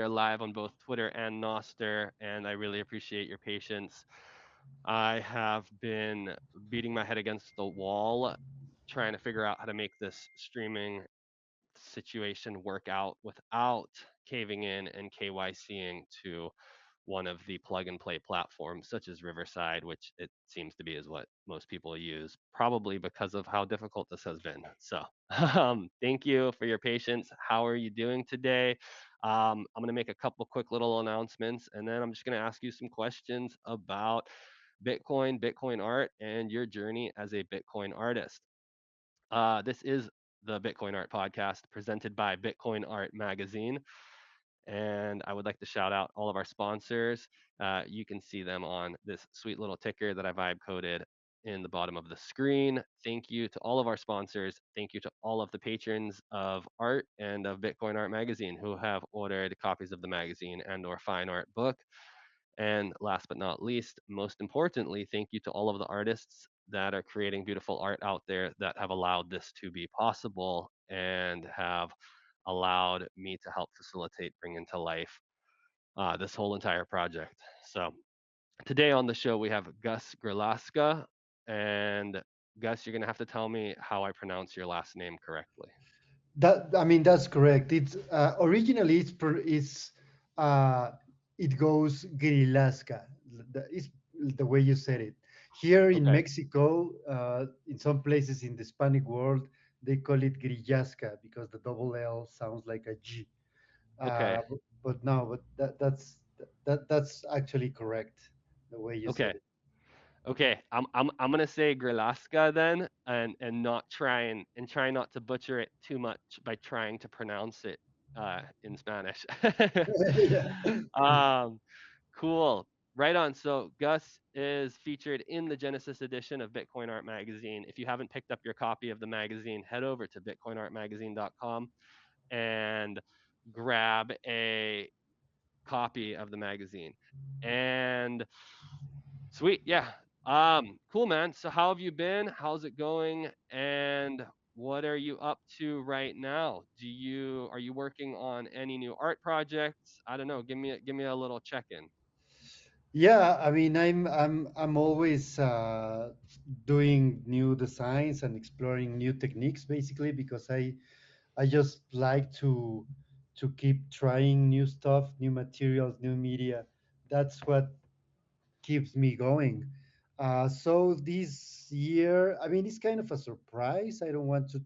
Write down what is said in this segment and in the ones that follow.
we are live on both Twitter and Noster, and I really appreciate your patience. I have been beating my head against the wall trying to figure out how to make this streaming situation work out without caving in and KYCing to one of the plug and play platforms such as Riverside, which it seems to be is what most people use, probably because of how difficult this has been. So, thank you for your patience. How are you doing today? I'm going to make a couple quick little announcements, and then I'm just going to ask you some questions about Bitcoin, Bitcoin art, and your journey as a Bitcoin artist. This is the Bitcoin Art Podcast presented by Bitcoin Art Magazine. And I would like to shout out all of our sponsors. You can see them on this sweet little ticker that I vibe coded in the bottom of the screen. Thank you to all of our sponsors. Thank you to all of the patrons of art and of Bitcoin Art Magazine who have ordered copies of the magazine and or fine art book. And last but not least, most importantly, thank you to all of the artists that are creating beautiful art out there that have allowed this to be possible and have allowed me to help facilitate bringing to life this whole entire project. So today on the show, we have Gus Grillasca. And Gus, you're going to have to tell me how I pronounce your last name correctly. That I mean that's correct. It's originally uh, it goes Grillasca. It's the way you said it. Here in Okay. Mexico, in some places in the Hispanic world, they call it Grillasca because the double L sounds like a G. Okay. But no, but that's actually correct the way you said Okay. it. Okay, I'm gonna say Grillasca then, and not try not to butcher it too much by trying to pronounce it in Spanish. Yeah. um, cool, right on. So Gus is featured in the Genesis edition of Bitcoin Art Magazine. If you haven't picked up your copy of the magazine, head over to bitcoinartmagazine.com and grab a copy of the magazine. And sweet. Yeah. Cool, man. So how have you been? How's it going? And what are you up to right now? Are you working on any new art projects? I don't know. Give me a little check-in. Yeah, I mean, I'm always doing new designs and exploring new techniques, basically, because I just like to keep trying new stuff, new materials, new media. That's what keeps me going. So this year, I mean, it's kind of a surprise. I don't want to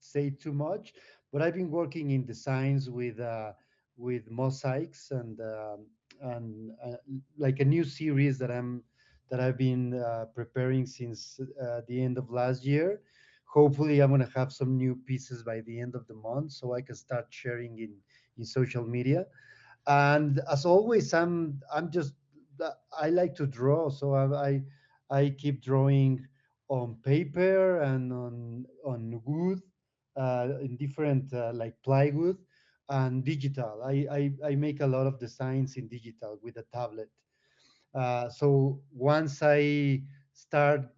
say too much, but I've been working in designs with mosaics and like a new series that I've been preparing since the end of last year. Hopefully, I'm gonna have some new pieces by the end of the month, so I can start sharing in social media. And as always, I'm just I like to draw, so I keep drawing on paper and on wood, in different like plywood and digital. I make a lot of designs in digital with a tablet. So once I start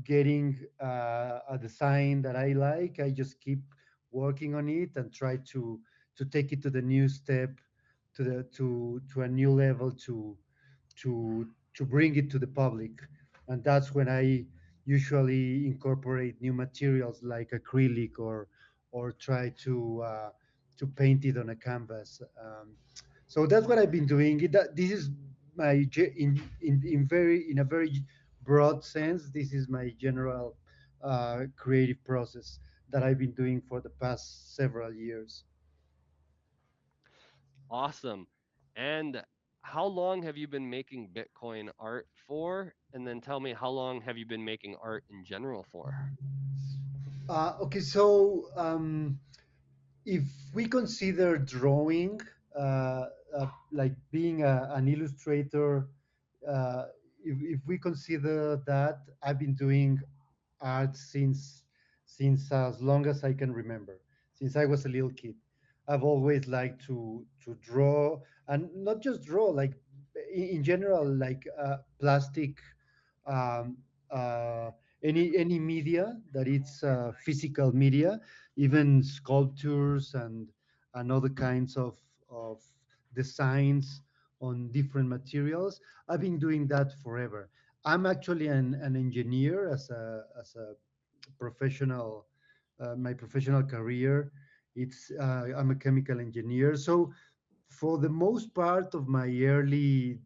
getting a design that I like, I just keep working on it and try to take it to the new step, to a new level, to to bring it to the public. And that's when I usually incorporate new materials like acrylic or try to paint it on a canvas. So that's what I've been doing. This is my in a very broad sense. This is my general creative process that I've been doing for the past several years. Awesome. And how long have you been making Bitcoin art for? And then tell me how long have you been making art in general for? Okay, so if we consider drawing like being an illustrator, uh, if we consider that, I've been doing art since as long as I can remember, since I was a little kid. I've always liked to draw, and not just draw, like in general, like plastic, um, uh, any media that it's physical media, even sculptures and other kinds of designs on different materials. I've been doing that forever. I'm actually an engineer as a professional. My professional career, it's I'm a chemical engineer. So for the most part of my early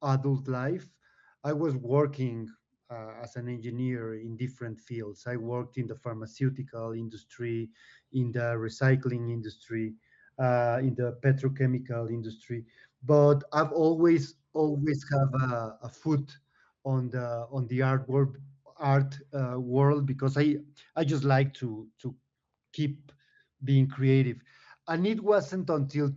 adult life, I was working as an engineer in different fields. I worked in the pharmaceutical industry, in the recycling industry, in the petrochemical industry. But I've always have a foot on the art world because I just like to keep being creative. And it wasn't until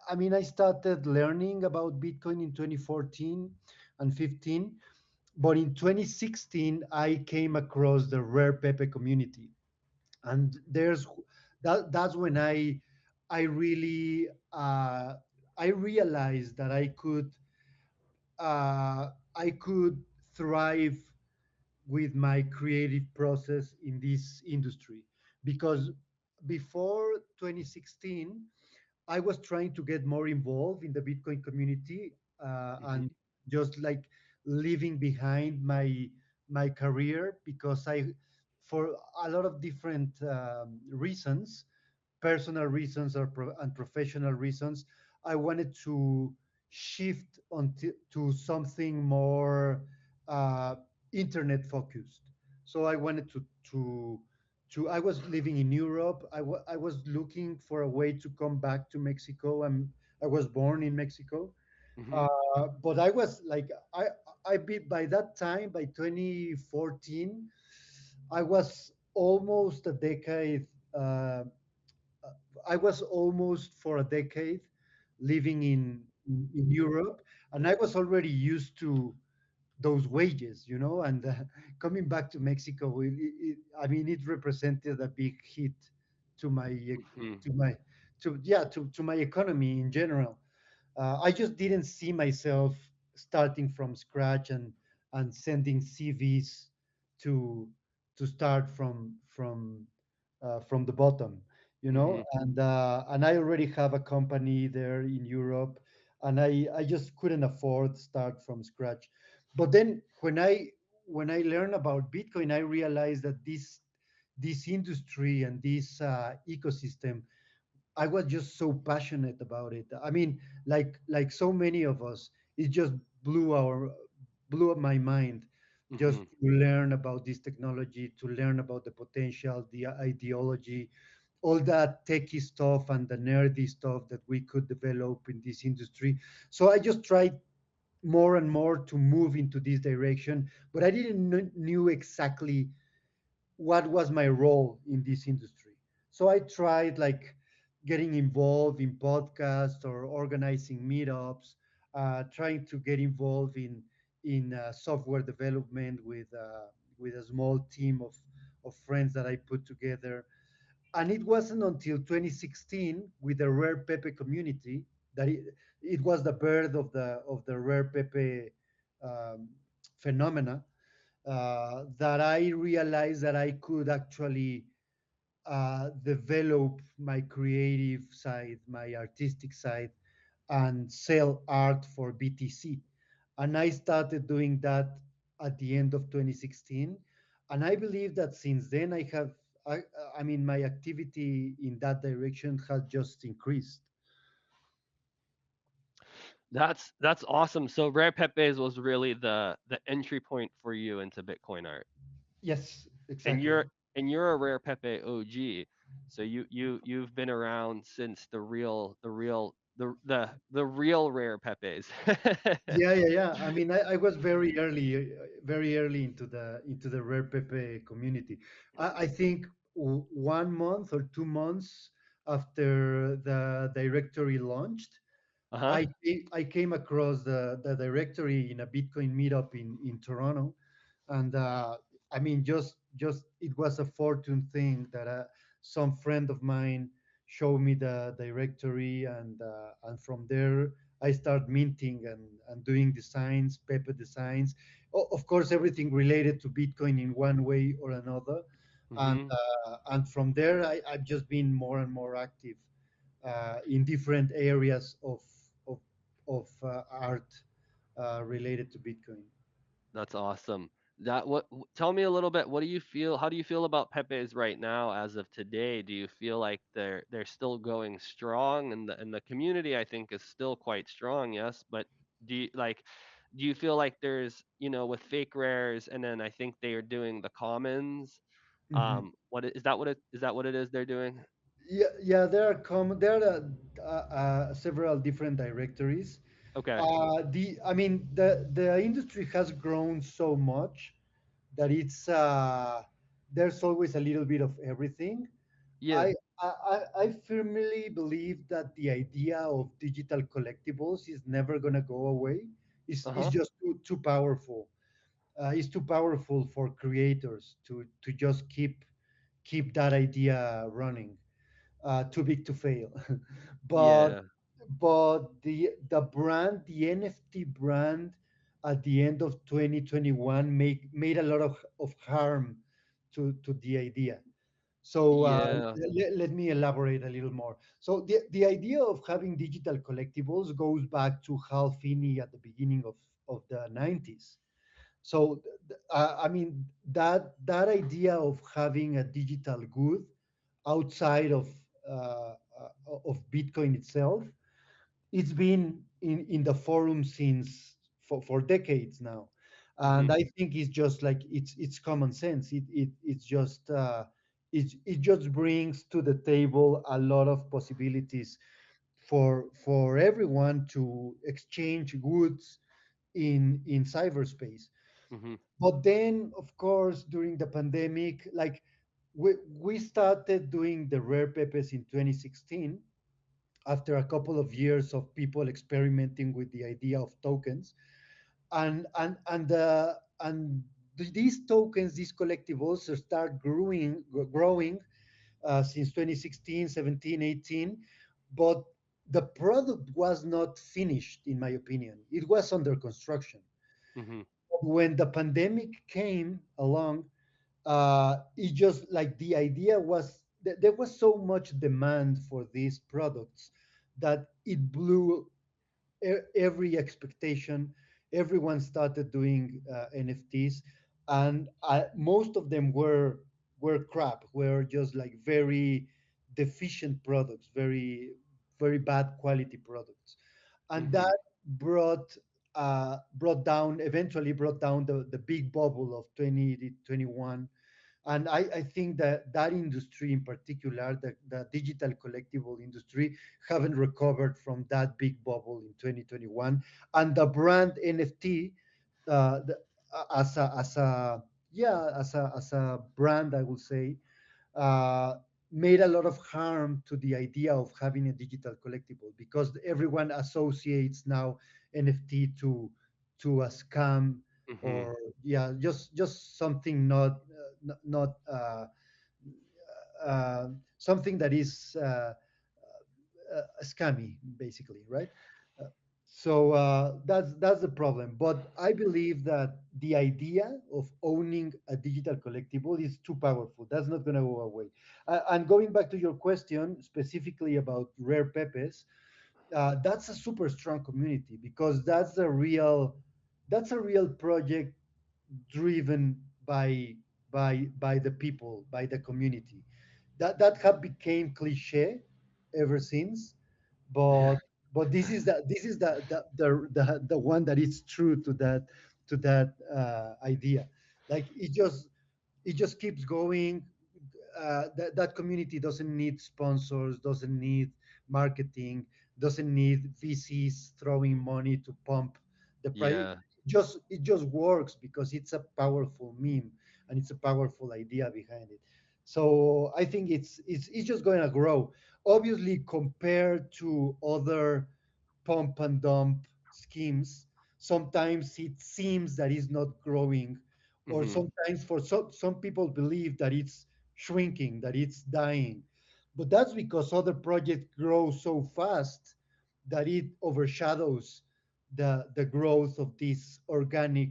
I mean, I started learning about Bitcoin in 2014 and 15, but in 2016, I came across the Rare Pepe community. And that's when I really, I realized that I could thrive with my creative process in this industry because before 2016 I was trying to get more involved in the Bitcoin community Hmm. and just like leaving behind my career because for a lot of different reasons, personal reasons and professional reasons, I wanted to shift to something more uh, internet focused. So I wanted to I was living in Europe. I was looking for a way to come back to Mexico. I was born in Mexico, Hmm. but I was like by that time, by 2014, I was almost a decade. Uh, I was almost for a decade living in Europe, and I was already used to those wages, and coming back to Mexico, I mean, it represented a big hit to my Hmm. to my to my economy in general. I just didn't see myself starting from scratch and sending CVs to to start from the bottom, Hmm. and I already have a company there in Europe, and I just couldn't afford start from scratch. But then when I learned about Bitcoin, I realized that this industry and this ecosystem, I was just so passionate about it. I mean, like so many of us, it just blew up my mind just Hmm. to learn about this technology, to learn about the potential, the ideology, all that techie stuff and the nerdy stuff that we could develop in this industry. So I just tried more and more to move into this direction, but I didn't knew exactly what was my role in this industry. So I tried like getting involved in podcasts or organizing meetups, trying to get involved in software development with a small team of friends that I put together. And it wasn't until 2016 with the Rare Pepe community that it was the birth of the Rare Pepe um, phenomena that I realized that I could actually develop my creative side, my artistic side, and sell art for BTC. And I started doing that at the end of 2016. And I believe that since then I, I mean, my activity in that direction has just increased. That's awesome. So Rare Pepes was really the entry point for you into Bitcoin art, Yes, and exactly. you're a Rare Pepe OG. So you've been around since the real Rare Pepes. Yeah, yeah, yeah. I mean, I was very early into the Rare Pepe community. I think 1 month or 2 months after the directory launched, Uh-huh. I came across the directory in a Bitcoin meetup in Toronto, and I mean, just it was a fortune thing that some friend of mine showed me the directory, and from there I start minting and doing designs, Pepe designs, of course everything related to Bitcoin in one way or another, and Mhm. and from there I've just been more and more active in different areas of, of art related to Bitcoin. That's awesome. Tell me a little bit, what do you feel, how do you feel about Pepe's right now as of today? Do you feel like they're still going strong, and the community I think is still quite strong, yes, but do you feel like there's, with fake rares, and then I think they are doing the commons. Mhm. Is that what it is they're doing? Yeah, yeah, there are several different directories. Okay. I mean, the industry has grown so much that there's always a little bit of everything. Yeah. I firmly believe that the idea of digital collectibles is never gonna go away. It's Uh-huh. just too powerful. It's too powerful for creators to just keep that idea running. Too big to fail. but Yeah. the NFT brand at the end of 2021 made a lot of harm to the idea. So Yeah. let me elaborate a little more. So the idea of having digital collectibles goes back to Hal Finney at the beginning of the 90s. So I mean that idea of having a digital good outside of Bitcoin itself, it's been in the forum since for decades now, and Mhm. I think it's just like it's common sense. It's just it just brings to the table a lot of possibilities for everyone to exchange goods in cyberspace. Mhm. But then, of course, during the pandemic, like we started doing the rare pepes in 2016 after a couple of years of people experimenting with the idea of tokens, and these tokens, these collectibles start growing since 2016, 17, 18, but the product was not finished, in my opinion. It was under construction. Mhm. When the pandemic came along, it just like the idea was that there was so much demand for these products that it blew every expectation. Everyone started doing NFTs, and most of them were crap. Were just like very deficient products, very bad quality products, and Mhm. that eventually brought down the big bubble of 2021. And I think that that industry in particular, the digital collectible industry, haven't recovered from that big bubble in 2021. And the brand NFT, uh, the, as a yeah as a brand, I would say, uh, made a lot of harm to the idea of having a digital collectible, because everyone associates now NFT to a scam, Mhm. or just something not something that is scammy, basically, right? Uh, that's the problem. But I believe that the idea of owning a digital collectible is too powerful. That's not going to go away. And going back to your question specifically about rare pepes, that's a super strong community, because that's a real project driven by the people, by the community. That have became cliche ever since, Yeah. but this is the one that is true to that idea. Like it just keeps going. That community doesn't need sponsors, doesn't need marketing, doesn't need VCs throwing money to pump the price. Yeah. It just works because it's a powerful meme and it's a powerful idea behind it. So I think it's just going to grow. Obviously, compared to other pump and dump schemes, sometimes it seems that it's not growing, or Mhm. sometimes for some people believe that it's shrinking, that it's dying. But that's because other projects grow so fast that it overshadows the growth of these organic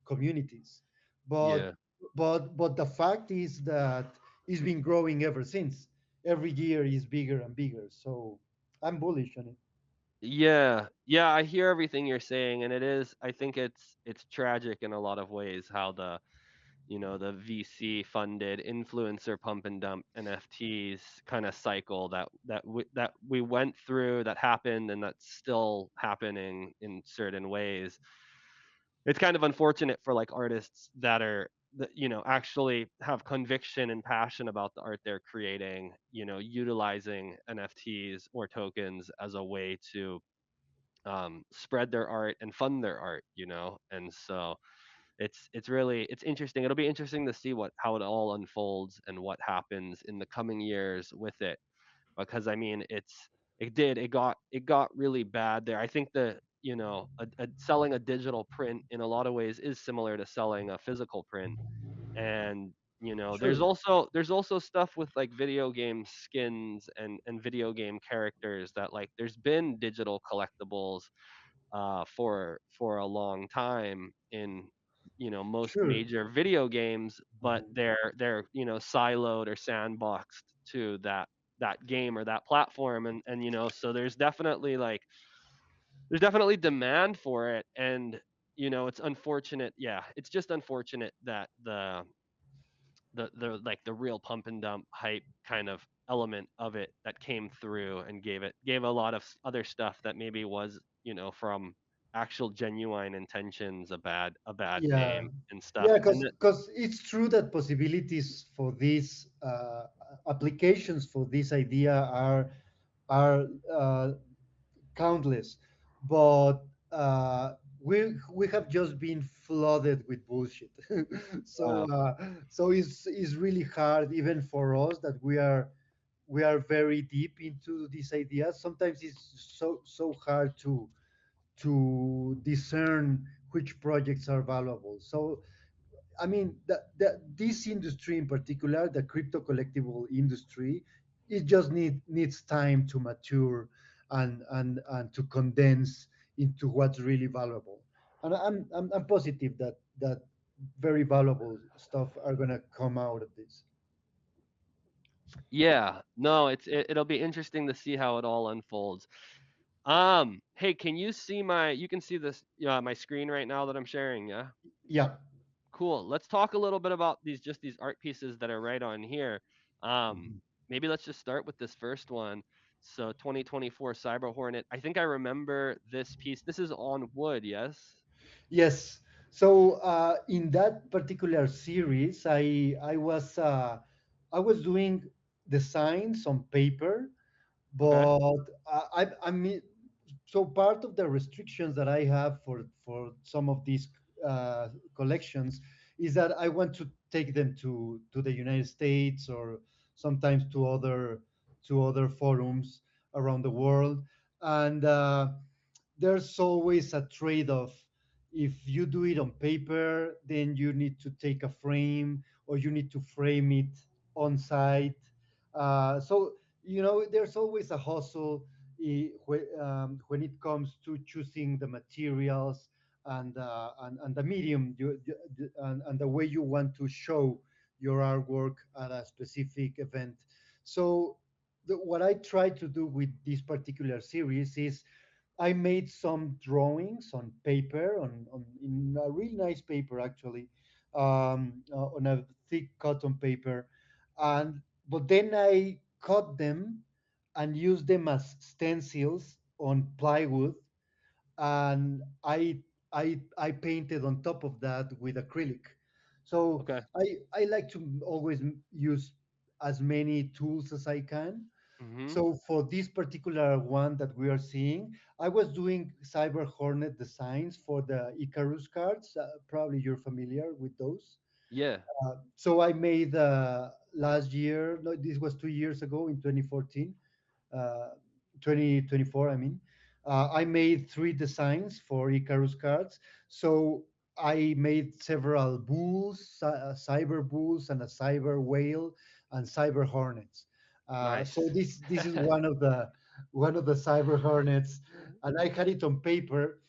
communities. But Yeah. but the fact is that it's been growing ever since. every year is bigger and bigger. So I'm bullish on it. Yeah. Yeah, I hear everything you're saying, and I think it's tragic in a lot of ways how the VC funded influencer pump and dump NFTs kind of cycle that we went through, that happened, and that's still happening in certain ways. It's kind of unfortunate for like artists that actually have conviction and passion about the art they're creating, utilizing NFTs or tokens as a way to spread their art and fund their art. And so it's interesting. It'll be interesting to see what how it all unfolds and what happens in the coming years with it, because I mean it got really bad there. I think selling a digital print in a lot of ways is similar to selling a physical print. And there's True, also there's also stuff with like video game skins and video game characters that like there's been digital collectibles for a long time in most sure. major video games, but they're siloed or sandboxed to that game or that platform. And so there's definitely demand for it. And it's unfortunate. Yeah, it's just unfortunate that the real pump and dump hype kind of element of it that came through and gave a lot of other stuff that maybe was from actual genuine intentions a bad Yeah, name and yeah, stuff. And because it's true that possibilities for these applications for this idea are countless, but we have just been flooded with bullshit. uh, So it's really hard even for us that we are very deep into these ideas. Sometimes it's so hard to discern which projects are valuable. So I mean, this industry in particular, the crypto collectible industry, it just needs time to mature and to condense into what's really valuable. And I'm positive that very valuable stuff are gonna come out of this. yeah, no, it'll be interesting to see how it all unfolds. Hey, you can see this my screen right now that I'm sharing, yeah? Yeah. Cool. Let's talk a little bit about these art pieces that are right on here. Um, Mhm. maybe let's just start with this first one. So 2024 Cyber Hornet. I think I remember this piece. This is on wood, yes? Yes. So in that particular series, I was doing designs on paper, Okay. but I mean, so part of the restrictions that I have for some of these uh, collections is that I want to take them to the United States or sometimes to other forums around the world, and there's always a trade-off. If you do it on paper, then you need to take a frame or you need to frame it on site. So there's always a hustle when it comes to choosing the materials and the medium and the way you want to show your artwork at a specific event. So what I try to do with this particular series is I made some drawings on paper, in a really nice paper actually, on a thick cotton paper, and but then I cut them and used them as stencils on plywood, and I painted on top of that with acrylic. So Okay. I like to always use as many tools as I can. Mhm. So for this particular one that we are seeing, I was doing Cyber Hornet designs for the Icarus cards. Probably you're familiar with those. Yeah. So I made last year, no, this was 2 years ago in 2014, uh, 2024, I mean. I made three designs for Icarus cards. So I made several bulls, cyber bulls, and a cyber whale, and cyber hornets. So Nice. this is one of the cyber hornets, and I had it on paper.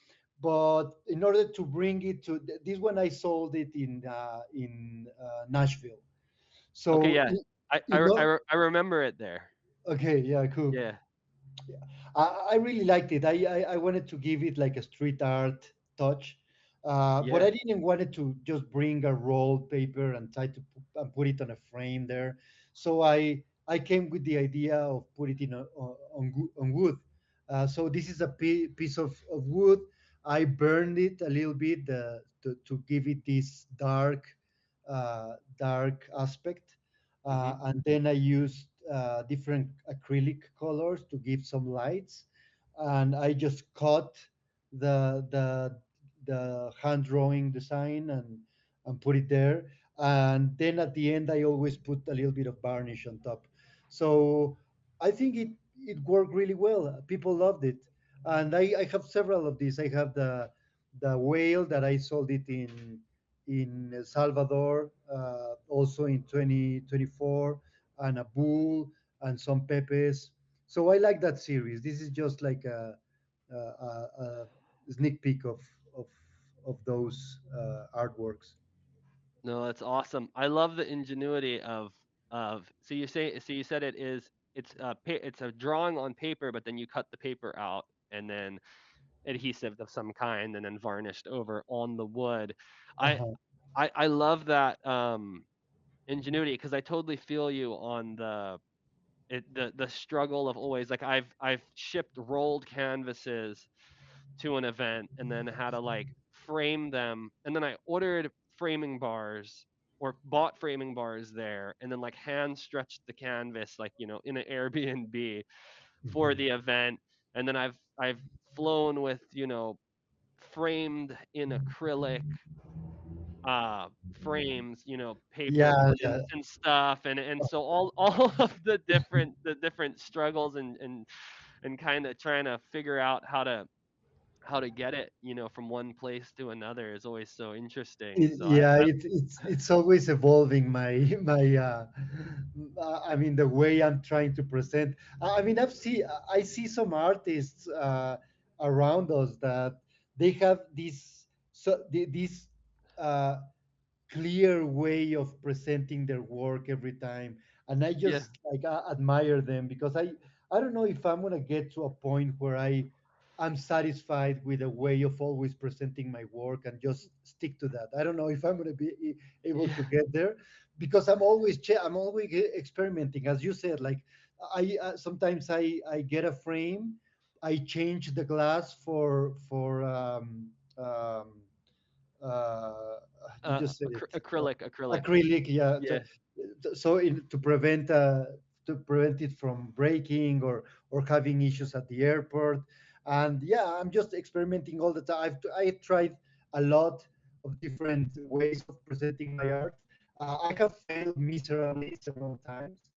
But in order to bring it to this one, I sold it in Nashville. Okay, So yeah. You know, I remember it there. okay, yeah, cool. Yeah. I really liked it. I wanted to give it like a street art touch, but Yeah. I didn't want it to just bring a rolled paper and try to and put it on a frame there. So I came with the idea of put it in on wood. So this is a piece of wood. I burned it a little bit to give it this dark aspect, Mhm. and then I used different acrylic colors to give some lights, and I just cut the the the hand drawing design and put it there, and then at the end I always put a little bit of varnish on top. So I think it worked really well. People loved it, and I have several of these. I have the whale that I sold it in El Salvador, also in 2024, and a bull and some pepes. So I like that series. This is just like a sneak peek of of those artworks. No, that's awesome. I love the ingenuity of so you said it's a drawing on paper, but then you cut the paper out and then adhesive of some kind and then varnished over on the wood. I Uh-huh. I love that ingenuity because I totally feel you on the struggle of always like I've shipped rolled canvases to an event and then had to like frame them and then I ordered framing bars or bought framing bars there and then like hand stretched the canvas like in an Airbnb for Mhm. the event and then I've flown with framed in acrylic frames paper Yeah, yeah. prints and stuff and so all of the different struggles and kind of trying to figure out how to get it from one place to another is always so interesting so Yeah, I it's always evolving. My I mean the way I'm trying to present. I mean I see some artists around us that they have this uh, clear way of presenting their work every time, and I yeah just like admire them because I don't know if I'm gonna get to a point where I'm satisfied with a way of always presenting my work and just stick to that. I don't know if I'm gonna be able yeah to get there because I'm always experimenting, as you said. Like I sometimes I get a frame, I change the glass um, uh, you just said it, acrylic acrylic, yeah, yeah so to prevent it from breaking or having issues at the airport. And yeah, I'm just experimenting all the time. I tried a lot of different ways of presenting my art. I have failed miserably several times.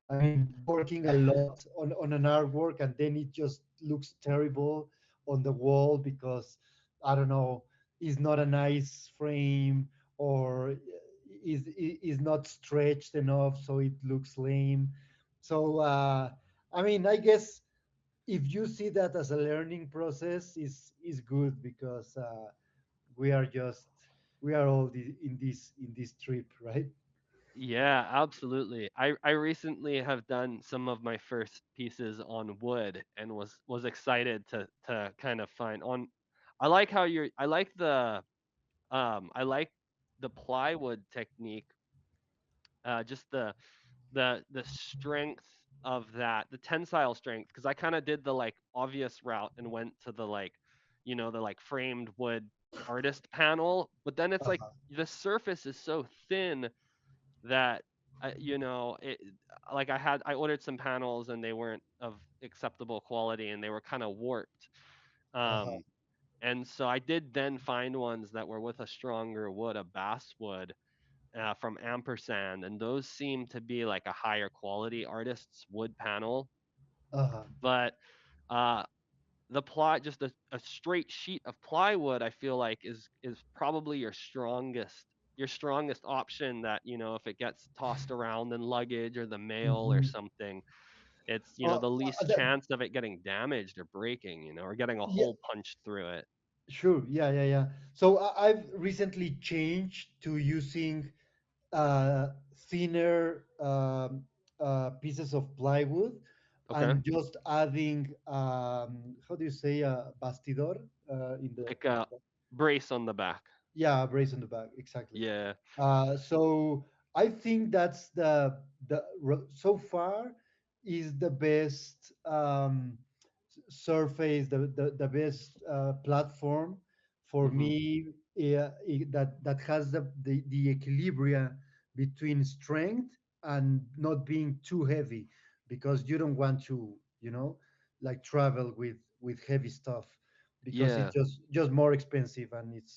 I mean, working a lot on an artwork and then it just looks terrible on the wall because I don't know, is not a nice frame or is not stretched enough so it looks lame. So I mean, I guess if you see that as a learning process is good because we are just we are all in this trip, right? yeah absolutely I recently have done some of my first pieces on wood and was excited to kind of find on I like the plywood technique just the strength of that, the tensile strength, because I kind of did the like obvious route and went to the like, the like framed wood artist panel, but then it's like Uh-huh, the surface is so thin that it like I ordered some panels and they weren't of acceptable quality and they were kind of warped. uh-huh, Um, and so I did then find ones that were with a stronger wood, a basswood from Ampersand, and those seem to be like a higher quality artist's wood panel. uh-huh, But uh, just a straight sheet of plywood, I feel like is probably your strongest option. That if it gets tossed around in luggage or the mail or mhm. something, it's uh, the least that, chance of it getting damaged or breaking, or getting a yeah, hole punched through it. sure, yeah. So I've recently changed to using uh, thinner pieces of plywood Okay. and just adding how do you say bastidor Like in the a brace on the back. yeah, brace on the back, exactly. Yeah. So I think that's so far is the best surface, the best platform for Mhm. me that has the equilibrium between strength and not being too heavy because you don't want to, like travel with heavy stuff because it's Yeah. just more expensive and it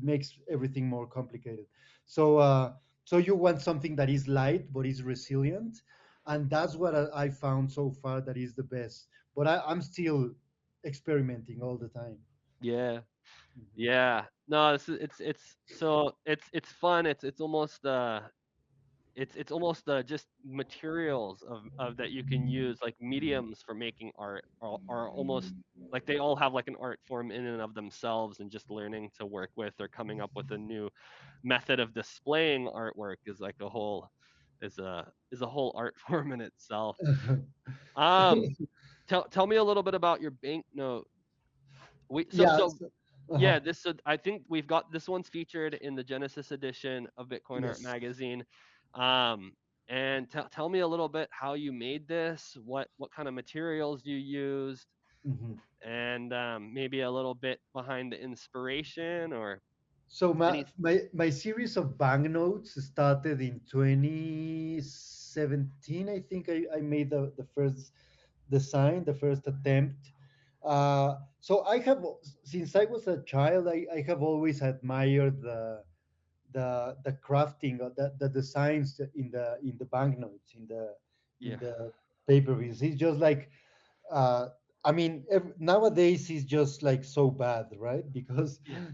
makes everything more complicated. So so you want something that is light but is resilient, and that's what I found so far that is the best. But I'm still experimenting all the time. Yeah. Mhm. Yeah. No, it's so it's fun. It's almost it's almost just materials of that you can use like mediums for making art are almost like they all have like an art form in and of themselves, and just learning to work with or coming up with a new method of displaying artwork is like a whole is a whole art form in itself. Um tell me a little bit about your banknote. We Yeah. so Uh-huh. yeah, this I think we've got this one's featured in the Genesis edition of Bitcoin Art Yes. Magazine. Um, and tell me a little bit how you made this, what kind of materials you used, Mhm. and maybe a little bit behind the inspiration or So any. my series of banknotes started in 2017. I think I made the first design, the first attempt. So I have, since I was a child, I have always admired the crafting or the designs in the banknotes in Yeah. the paper bills. It's just like uh, I mean, nowadays is just like so bad, right? Because Yeah.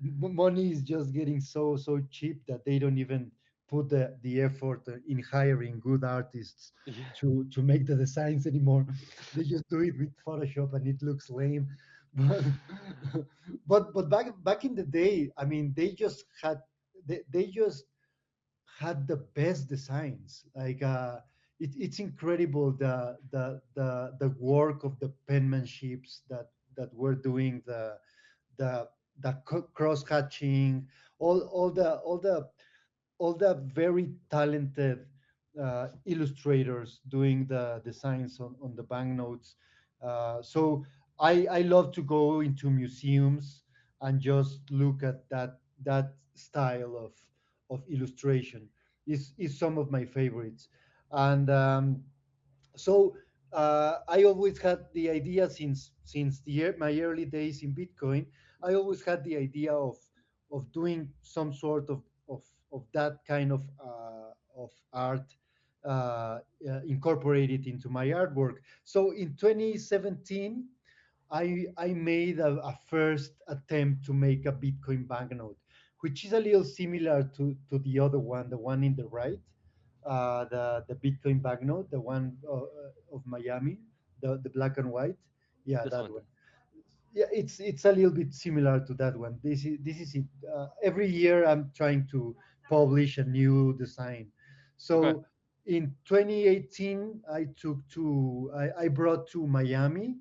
money is just getting so cheap that they don't even put the effort in hiring good artists Yeah. to make the designs anymore. They just do it with Photoshop and it looks lame. But but back in the day, I mean, they just had the best designs. Like it's incredible the work of the penmanships that were doing the cross hatching, all the very talented illustrators doing the designs on the banknotes. So I love to go into museums and just look at that style of illustration. Is some of my favorites, and so I always had the idea since my early days in Bitcoin. I always had the idea of doing some sort of that kind of art incorporated into my artwork. So in 2017, I made a first attempt to make a Bitcoin banknote, which is a little similar to the other one, the one in the right, the Bitcoin banknote, the one of Miami, the black and white. Yeah, This that one. one. Yeah, it's a little bit similar to that one. This is it. Every year I'm trying to publish a new design. Okay. So in 2018, I brought to Miami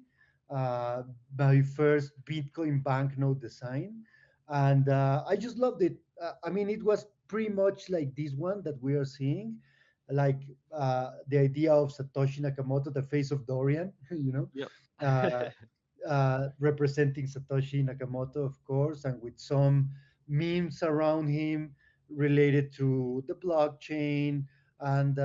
uh, my first Bitcoin banknote design, and I just loved it. I mean, it was pretty much like this one that we are seeing, like the idea of Satoshi Nakamoto, the face of Dorian, you know. Yep. Uh, representing Satoshi Nakamoto, of course, and with some memes around him related to the blockchain and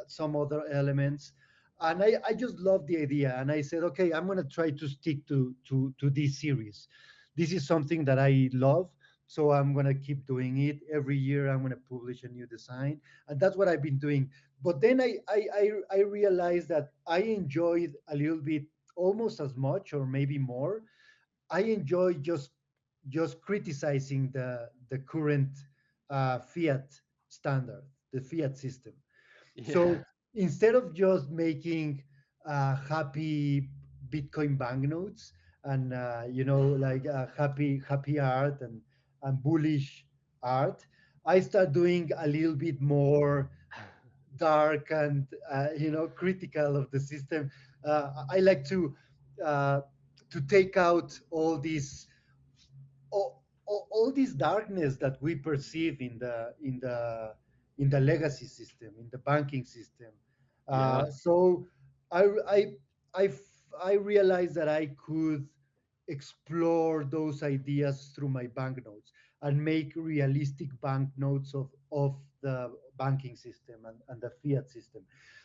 some other elements. And I just love the idea. And I said, okay, I'm going to try to stick to this series. This is something that I love. So I'm going to keep doing it. Every year, I'm going to publish a new design. And that's what I've been doing. But then I realized that I enjoyed a little bit almost as much or maybe more. I enjoy just criticizing the current fiat standard, the fiat system. Yeah. So instead of just making happy Bitcoin banknotes and like happy art and bullish art, I start doing a little bit more dark and critical of the system. I like uh, to take out all this darkness that we perceive in the legacy system, in the banking system. Yeah. So I I I I realized that I could explore those ideas through my banknotes and make realistic banknotes of the banking system and the fiat system.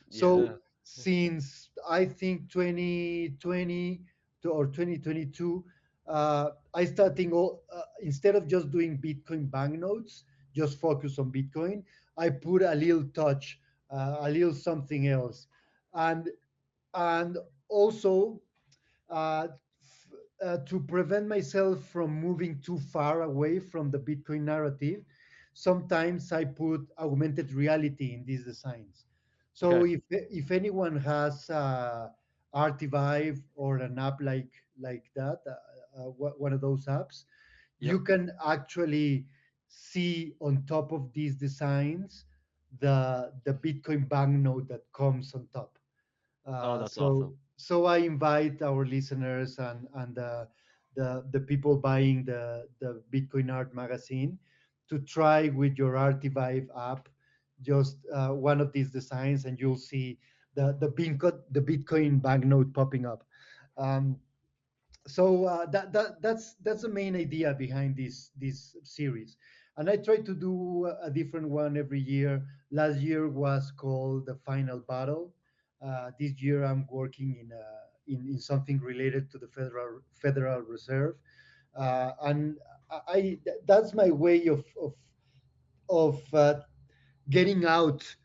So Yeah. since I think 2020 or 2022, I starting instead of just doing Bitcoin banknotes, just focus on Bitcoin. I put a little touch, a little something else, and and also to prevent myself from moving too far away from the Bitcoin narrative, sometimes I put augmented reality in these designs. So Okay. if anyone has Artivive or an app like that, one of those apps, Yep. you can actually see on top of these designs the Bitcoin banknote that comes on top. Oh, that's So awesome. I invite our listeners and the people buying the Bitcoin Art magazine to try with your Artivive app just one of these designs, and you'll see the Bitcoin banknote popping up. Um, so that's the main idea behind this series, and I try to do a different one every year. Last year was called the final battle. This year I'm working in something related to the Federal Reserve, and that's my way of getting out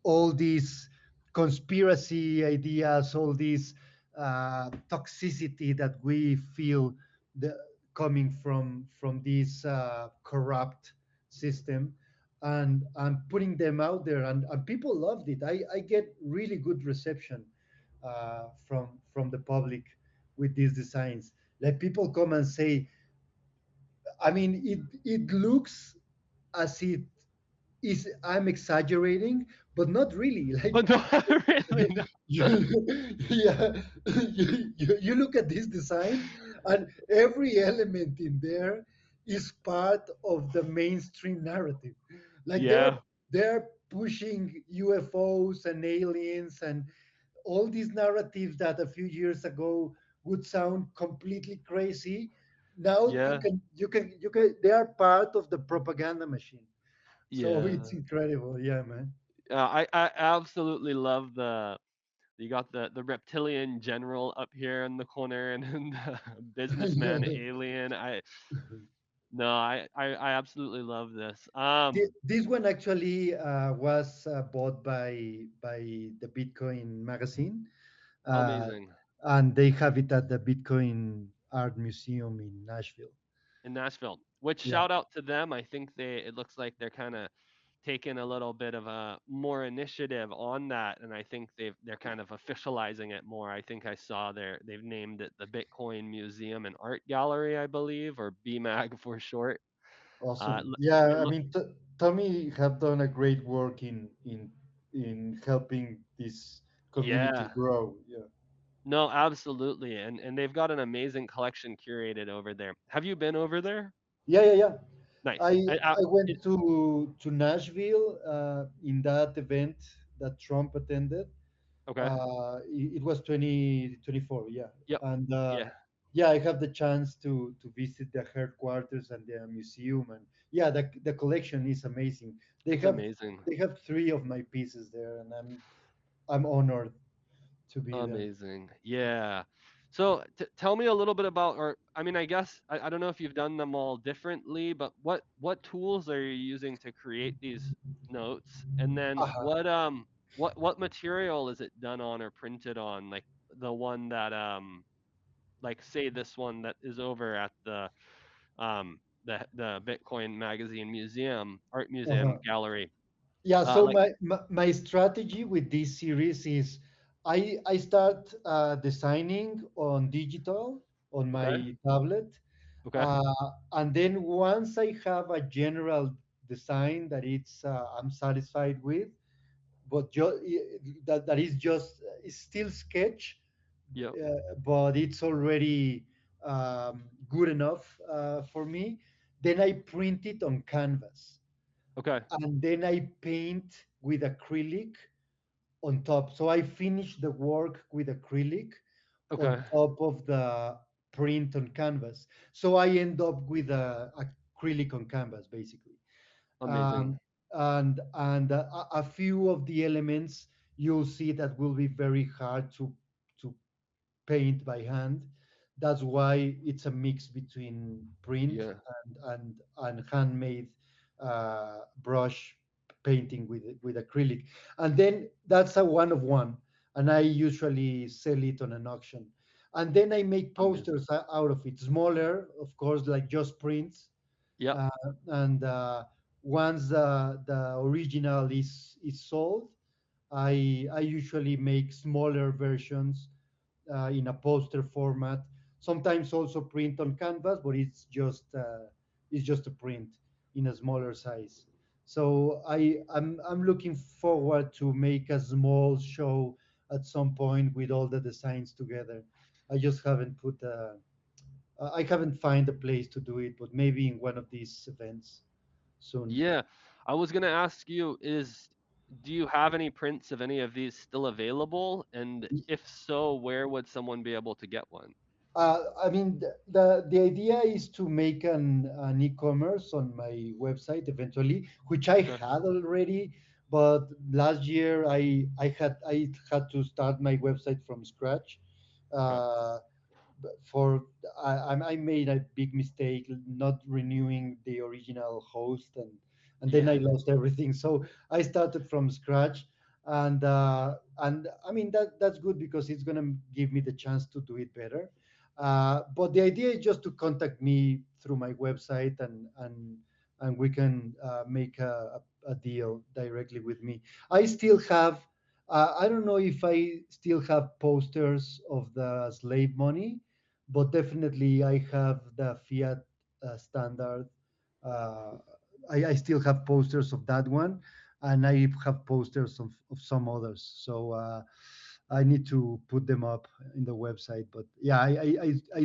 all these conspiracy ideas, all this toxicity that we feel the, coming from this corrupt system, and putting them out there, and people loved it. I get really good reception from the public with these designs. Like people come and say, I mean, it looks as it is. I'm exaggerating, but not really. Like But no, really you, no. yeah, you look at this design, and every element in there is part of the mainstream narrative. Like Yeah. they're pushing UFOs and aliens and all these narratives that a few years ago would sound completely crazy. Now Yeah. you can they are part of the propaganda machine. So Yeah. it's incredible. Yeah, man. I absolutely love the you got the reptilian general up here in the corner and then the businessman Yeah. alien. I no, I absolutely love this. This one actually was bought by the Bitcoin magazine, uh, Amazing. and they have it at the Bitcoin Art Museum in Nashville. In Nashville. Which Yeah, shout out to them. I think they it looks like they're kind of taking a little bit of a more initiative on that, and I think they're kind of officializing it more. I think I saw they've named it the Bitcoin Museum and Art Gallery, I believe, or BMAG for short. awesome. It Yeah, I look mean, Tommy have done a great work in helping this community yeah. grow. Yeah, No, absolutely. And they've got an amazing collection curated over there. Have you been over there? yeah. Nice. I went to Nashville in that event that Trump attended. Okay. It was 2024, yeah. Yep. And Yeah. yeah, I have the chance to visit the headquarters and the museum, and yeah, the collection is amazing. They It's have amazing. they have three of my pieces there, and I'm honored to be there. Amazing. Yeah. So tell me a little bit about, or I mean, I guess I don't know if you've done them all differently, but what tools are you using to create these notes? And then Uh-huh. what material is it done on or printed on? Like the one that like say this one that is over at the Bitcoin Magazine Museum, Art Uh-huh. Museum Gallery. Yeah, so Like my strategy with this series is I start designing on digital on okay, my tablet, okay, and then once I have a general design that I'm satisfied with, but that is just it's still sketch, Yep. but it's already good enough for me. Then I print it on canvas, Okay. and then I paint with acrylic on top. So I finish the work with acrylic Okay. on top of the print on canvas. So I end up with a acrylic on canvas, basically. Amazing. Um, and a few of the elements you'll see that will be very hard to paint by hand. That's why it's a mix between print Yeah. and handmade brush painting with acrylic. And then that's a one of one, and I usually sell it on an auction. And then I make Amazing. posters out of it, smaller, of course, like just prints. Yep. uh, and once the original is sold, I usually make smaller versions in a poster format. Sometimes also print on canvas, but it's just a print in a smaller size. So I'm looking forward to make a small show at some point with all the designs together. I just haven't put I haven't find a place to do it, but maybe in one of these events soon. Yeah. I was gonna ask you, do you have any prints of any of these still available? And if so, where would someone be able to get one? I mean, the idea is to make an e-commerce on my website eventually, which I Okay. had already, but last year I had to start my website from scratch. Okay. Uh, for I made a big mistake not renewing the original host, and then I Yeah. lost everything. So I started from scratch, and I mean that's good because it's gonna give me the chance to do it better. But the idea is just to contact me through my website, and we can make a deal directly with me. I still have. I don't know if I still have posters of the slave money, but definitely I have the Fiat standard. Uh, I still have posters of that one, and I have posters of some others. So I need to put them up in the website. But yeah, I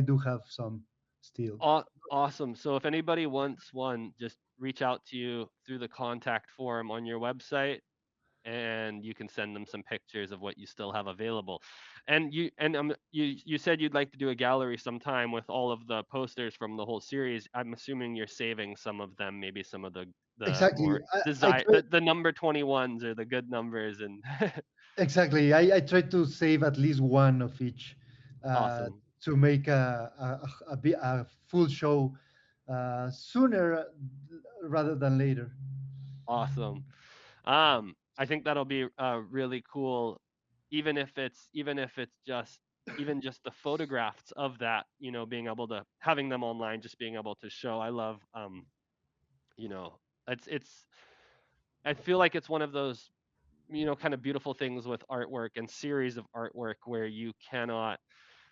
do have some still. Awesome. So if anybody wants one, just reach out to you through the contact form on your website, and you can send them some pictures of what you still have available. And you said you'd like to do a gallery sometime with all of the posters from the whole series. I'm assuming you're saving some of them, maybe some of the Exactly. more I design try the number 21s or the good numbers and exactly. I try to save at least one of each awesome. to make a full show sooner rather than later. Awesome. I think that'll be really cool, even if it's just the photographs of that, being able to having them online, just being able to show. I love, you know, it's. I feel like it's one of those, kind of beautiful things with artwork and series of artwork where you cannot,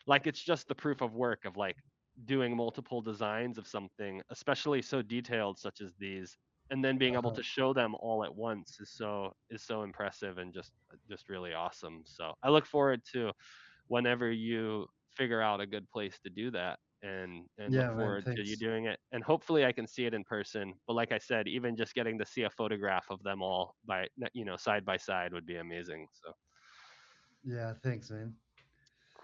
like, it's just the proof of work of like doing multiple designs of something, especially so detailed such as these, and then being able Uh, to show them all at once is so impressive and just really awesome. So I look forward to whenever you figure out a good place to do that, and look yeah, man. forward to you Thanks. doing it, and hopefully I can see it in person. But like I said, even just getting to see a photograph of them all side by side would be amazing. So Yeah, thanks, man.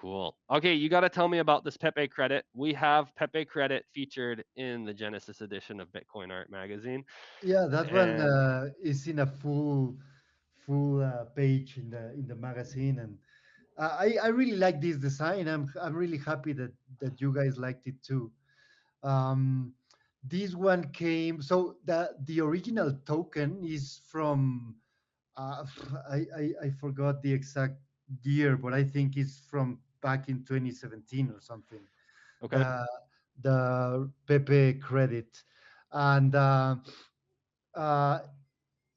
cool. Okay, you got to tell me about this Pepe credit. We have Pepe credit featured in the Genesis edition of Bitcoin Art Magazine. Yeah, that one And is in a full page in the magazine, and I really like this design. I'm really happy that you guys liked it too. Um, this one came so the original token is from uh, I forgot the exact year, but I think it's from back in 2017 or something. okay, The the Pepe credit, and uh,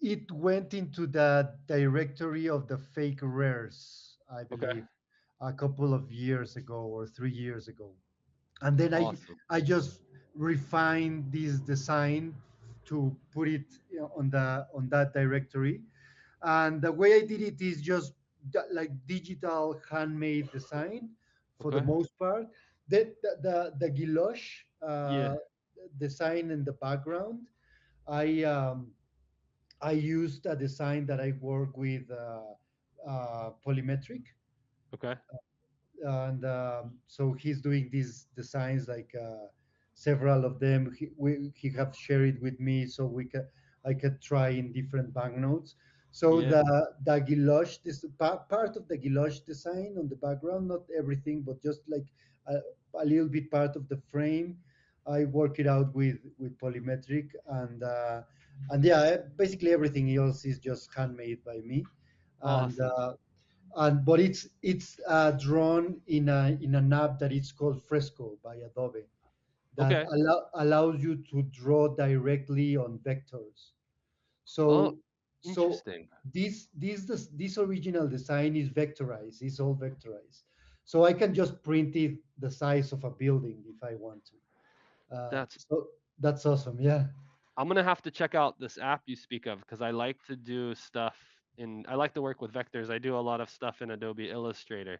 it went into the directory of the fake rares, I okay, believe, a couple of years ago or 3 years ago. And then I awesome. I just refined this design to put it, on the on that directory. And the way I did it is just like digital handmade design for the Okay. most part. The guilloche Yeah. design in the background, I I used a design that I work with, polymetric, Okay. and so he's doing these designs, like, several of them he have shared it with me, so we can I could try in different banknotes. So Yeah. the guilloche, this part of the guilloche design on the background, not everything, but just like a, a little bit part of the frame, I work it out with polymetric, and yeah, basically everything else is just handmade by me. and Awesome. uh, and but it's drawn in an app that is called Fresco by Adobe, that Okay. allows you to draw directly on vectors. Oh, So interesting. this original design is vectorized. It's all vectorized. So I can just print it the size of a building if I want to. That's So that's awesome. Yeah. I'm gonna have to check out this app you speak of because I like to do stuff I like to work with vectors. I do a lot of stuff in Adobe Illustrator,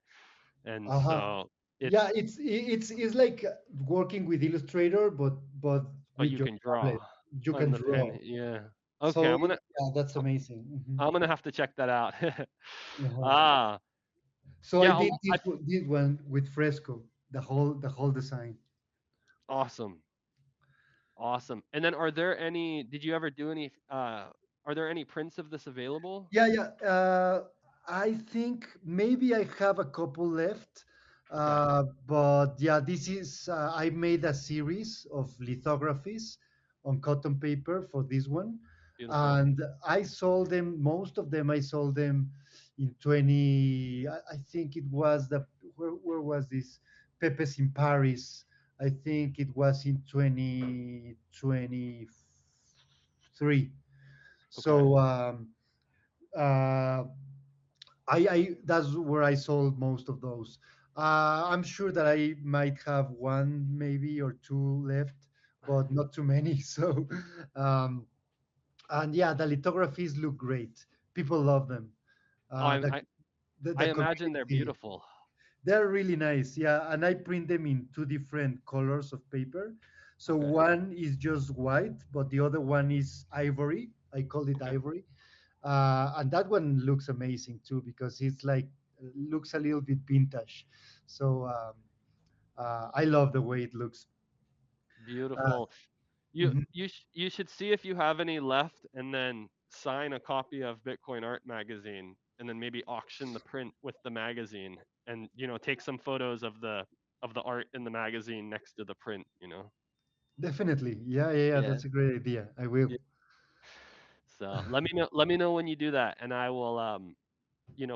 and Uh-huh. so Yeah, it's it's like working with Illustrator, but but with you your can tablet, draw you can on the draw. pen. Yeah. Okay, So yeah, that's amazing. I'm gonna have to check that out. Uh-huh. Ah, So I yeah, did this one with Fresco, the whole design. awesome. Awesome. And then did you ever do any are there any prints of this available? Yeah, yeah. I think maybe I have a couple left, Okay. but yeah, this is I made a series of lithographies on cotton paper for this one, Beautiful. and I sold them. Most of them I sold them in 20. I think it was where was this? Pepes in Paris. I think it was in 2023. Okay. So. Uh, I that's where I sold most of those. I'm sure that I might have one, maybe, or two left, but not too many. So, um, and yeah, the lithographies look great. People love them. Oh, Uh, the I the imagine they're community, beautiful. they're really nice. Yeah, and I print them in two different colors of paper. So Okay. one is just white, but the other one is ivory. I call it Okay. ivory, and that one looks amazing too, because it's like looks a little bit vintage. So I love the way it looks. Uh, Beautiful. mhm. You should see if you have any left and then sign a copy of Bitcoin Art magazine and then maybe auction the print with the magazine and take some photos of the art in the magazine next to the print. Definitely, yeah, yeah, yeah. Yeah. That's a great idea. I will. Yeah. So let me know when you do that and I will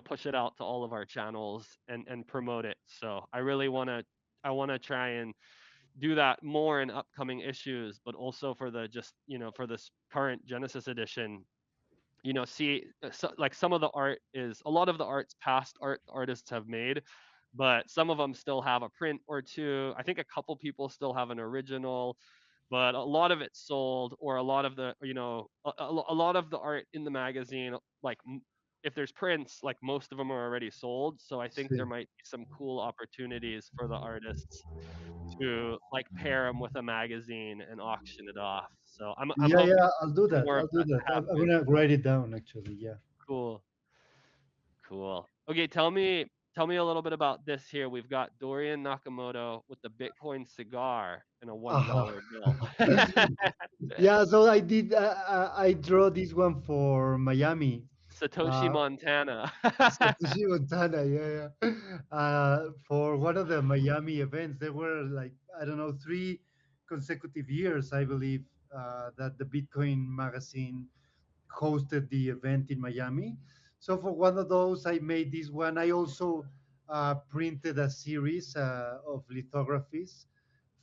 push it out to all of our channels and promote it. So I want to try and do that more in upcoming issues, but also for the just for this current Genesis edition. See, like some of the art is a lot of the art's past art artists have made, but some of them still have a print or two. I think a couple people still have an original, but a lot of it's sold, or a lot of a lot of the art in the magazine, like if there's prints, like most of them are already sold. So I think there See. might be some cool opportunities for the artists to like pair them with a magazine and auction it off. So I'm Yeah, hoping yeah. I'll do that. more of I'll do that that. to I'm happen. gonna write it down. Actually, yeah. Cool. Cool. Okay, tell me a little bit about this here. We've got Dorian Nakamoto with the Bitcoin cigar and a Uh-huh. $1 bill. Yeah. So I did. I draw this one for Miami. Satoshi Uh, Montana. Satoshi Montana, yeah, yeah. For one of the Miami events, there were like, I don't know, 3 consecutive years, I believe, that the Bitcoin magazine hosted the event in Miami. So for one of those, I made this one. I also printed a series of lithographies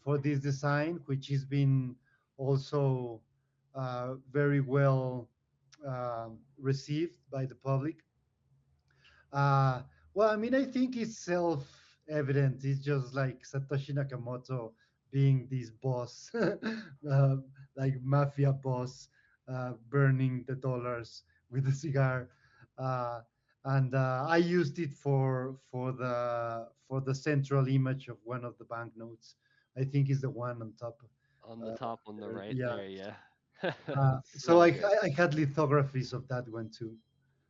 for this design, which has been also very well received by the public. Uh, well, I mean, I think it's self-evident. It's just like Satoshi Nakamoto being this boss. like mafia boss burning the dollars with a cigar. Uh, and I used it for the central image of one of the banknotes. I think is the one on top. On the Uh, top on the right yeah. there, yeah. So So good. I had lithographies of that one too.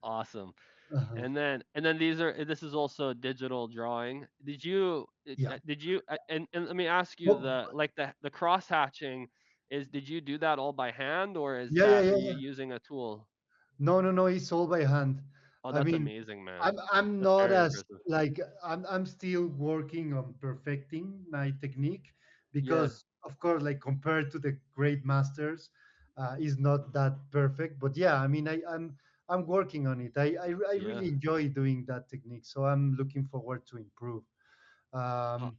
Awesome. Uh-huh. And then this is also digital drawing. Yeah. Did you and let me ask you, Oh, the cross hatching is, did you do that all by hand, or is yeah, yeah, that, yeah, were you yeah. using a tool? No, no, no. It's all by hand. Oh, I that's mean, amazing, man. I'm That's not very as impressive. like I'm still working on perfecting my technique Yeah. because, of course, like compared to the great masters, is not that perfect. But yeah, I mean, I'm working on it. I Yeah. really enjoy doing that technique, so I'm looking forward to improve. Uh, Um,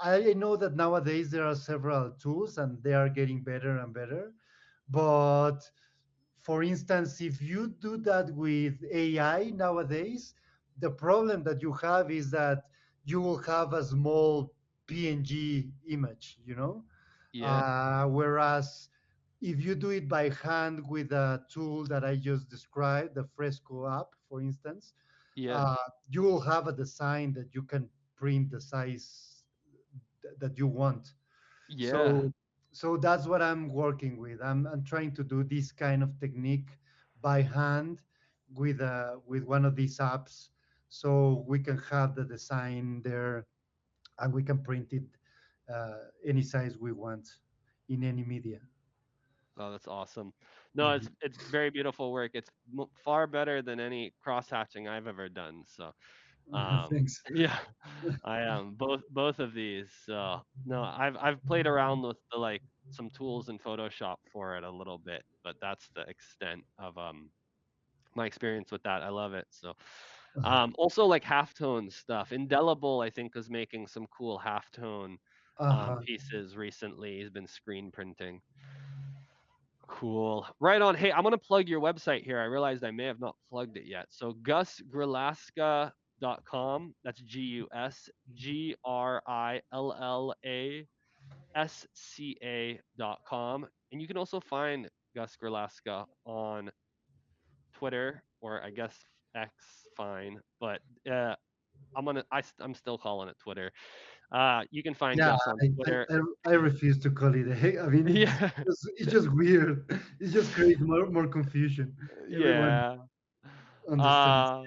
I know that nowadays there are several tools and they are getting better and better, but for instance, if you do that with AI nowadays, the problem that you have is that you will have a small PNG image, yeah. whereas if you do it by hand with a tool that I just described, the Fresco app, for instance, Yeah. uh, you will have a design that you can print the size that you want. Yeah. So that's what I'm working with. I'm trying to do this kind of technique by hand with one of these apps, so we can have the design there and we can print it any size we want in any media. Oh, that's awesome. No, Mhm. it's very beautiful work. It's far better than any cross hatching I've ever done. So, Thanks. yeah, I both of these. So, no, I've played around with some tools in Photoshop for it a little bit, but that's the extent of my experience with that. I love it. So, Uh-huh. also like halftone stuff. Indelible, I think, is making some cool halftone Uh-huh. pieces recently. He's been screen printing. Cool. Right on. Hey, I'm gonna plug your website here. I realized I may have not plugged it yet. So gusgrillasca.com. That's GusGrillasca.com. And you can also find Gus Grillasca on Twitter, or I guess X, fine. But I'm still calling it Twitter. You can find Yeah, Gus on I, I, Twitter. I I refuse to call it. I mean, Yeah. it's just weird. It just creates more confusion. Everyone Yeah. understands. Uh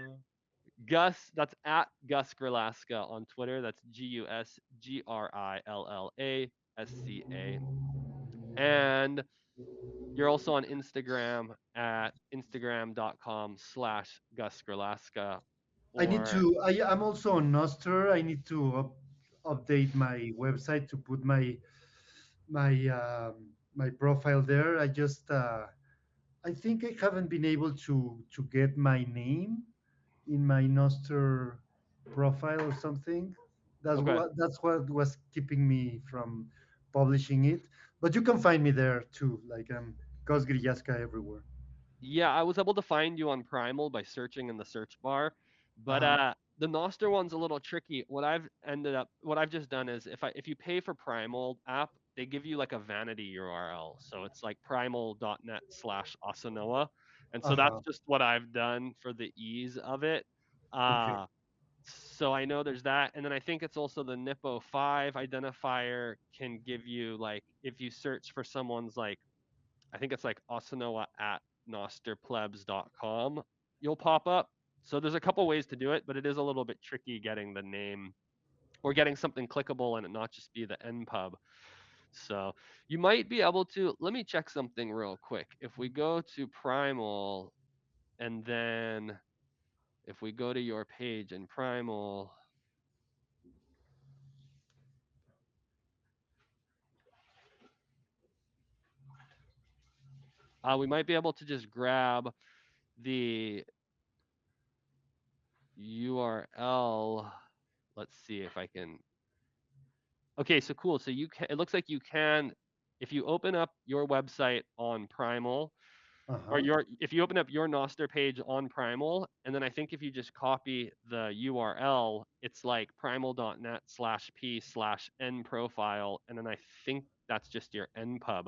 Gus, that's at Gus Grillasca on Twitter. That's GusGrillasca. And you're also on Instagram at instagram.com/Gus Grillasca. I need Or, to. I'm also on Noster. I need to update my website to put my profile there. I think I haven't been able to get my name in my Noster profile or something. okay. That's what was keeping me from publishing it. But you can find me there too. Like I'm Gus Grillasca everywhere. Yeah, I was able to find you on Primal by searching in the search bar, Uh but huh. the Noster one's a little tricky. What I've just done is, if you pay for Primal app, they give you like a vanity URL, so it's like primal.net/Asanoha, and Uh so that's huh. just what I've done for the ease of it. Okay. Uh, so I know there's that, and then I think it's also the Nippo 5 identifier can give you, like, if you search for someone's, like, I think it's like Asanoa at nosterplebs.com, you'll pop up. So there's a couple ways to do it, but it is a little bit tricky getting the name or getting something clickable and it not just be the npub. So you might be able to, let me check something real quick. If we go to Primal, and then if we go to your page in Primal, we might be able to just grab the URL. Let's see if I can. Okay, so cool. So it looks like you can, if you open up your website on Primal, Uh or huh. if you open up your Noster page on Primal, and then I think if you just copy the URL, it's like primal.net/p/n profile, and then I think that's just your npub.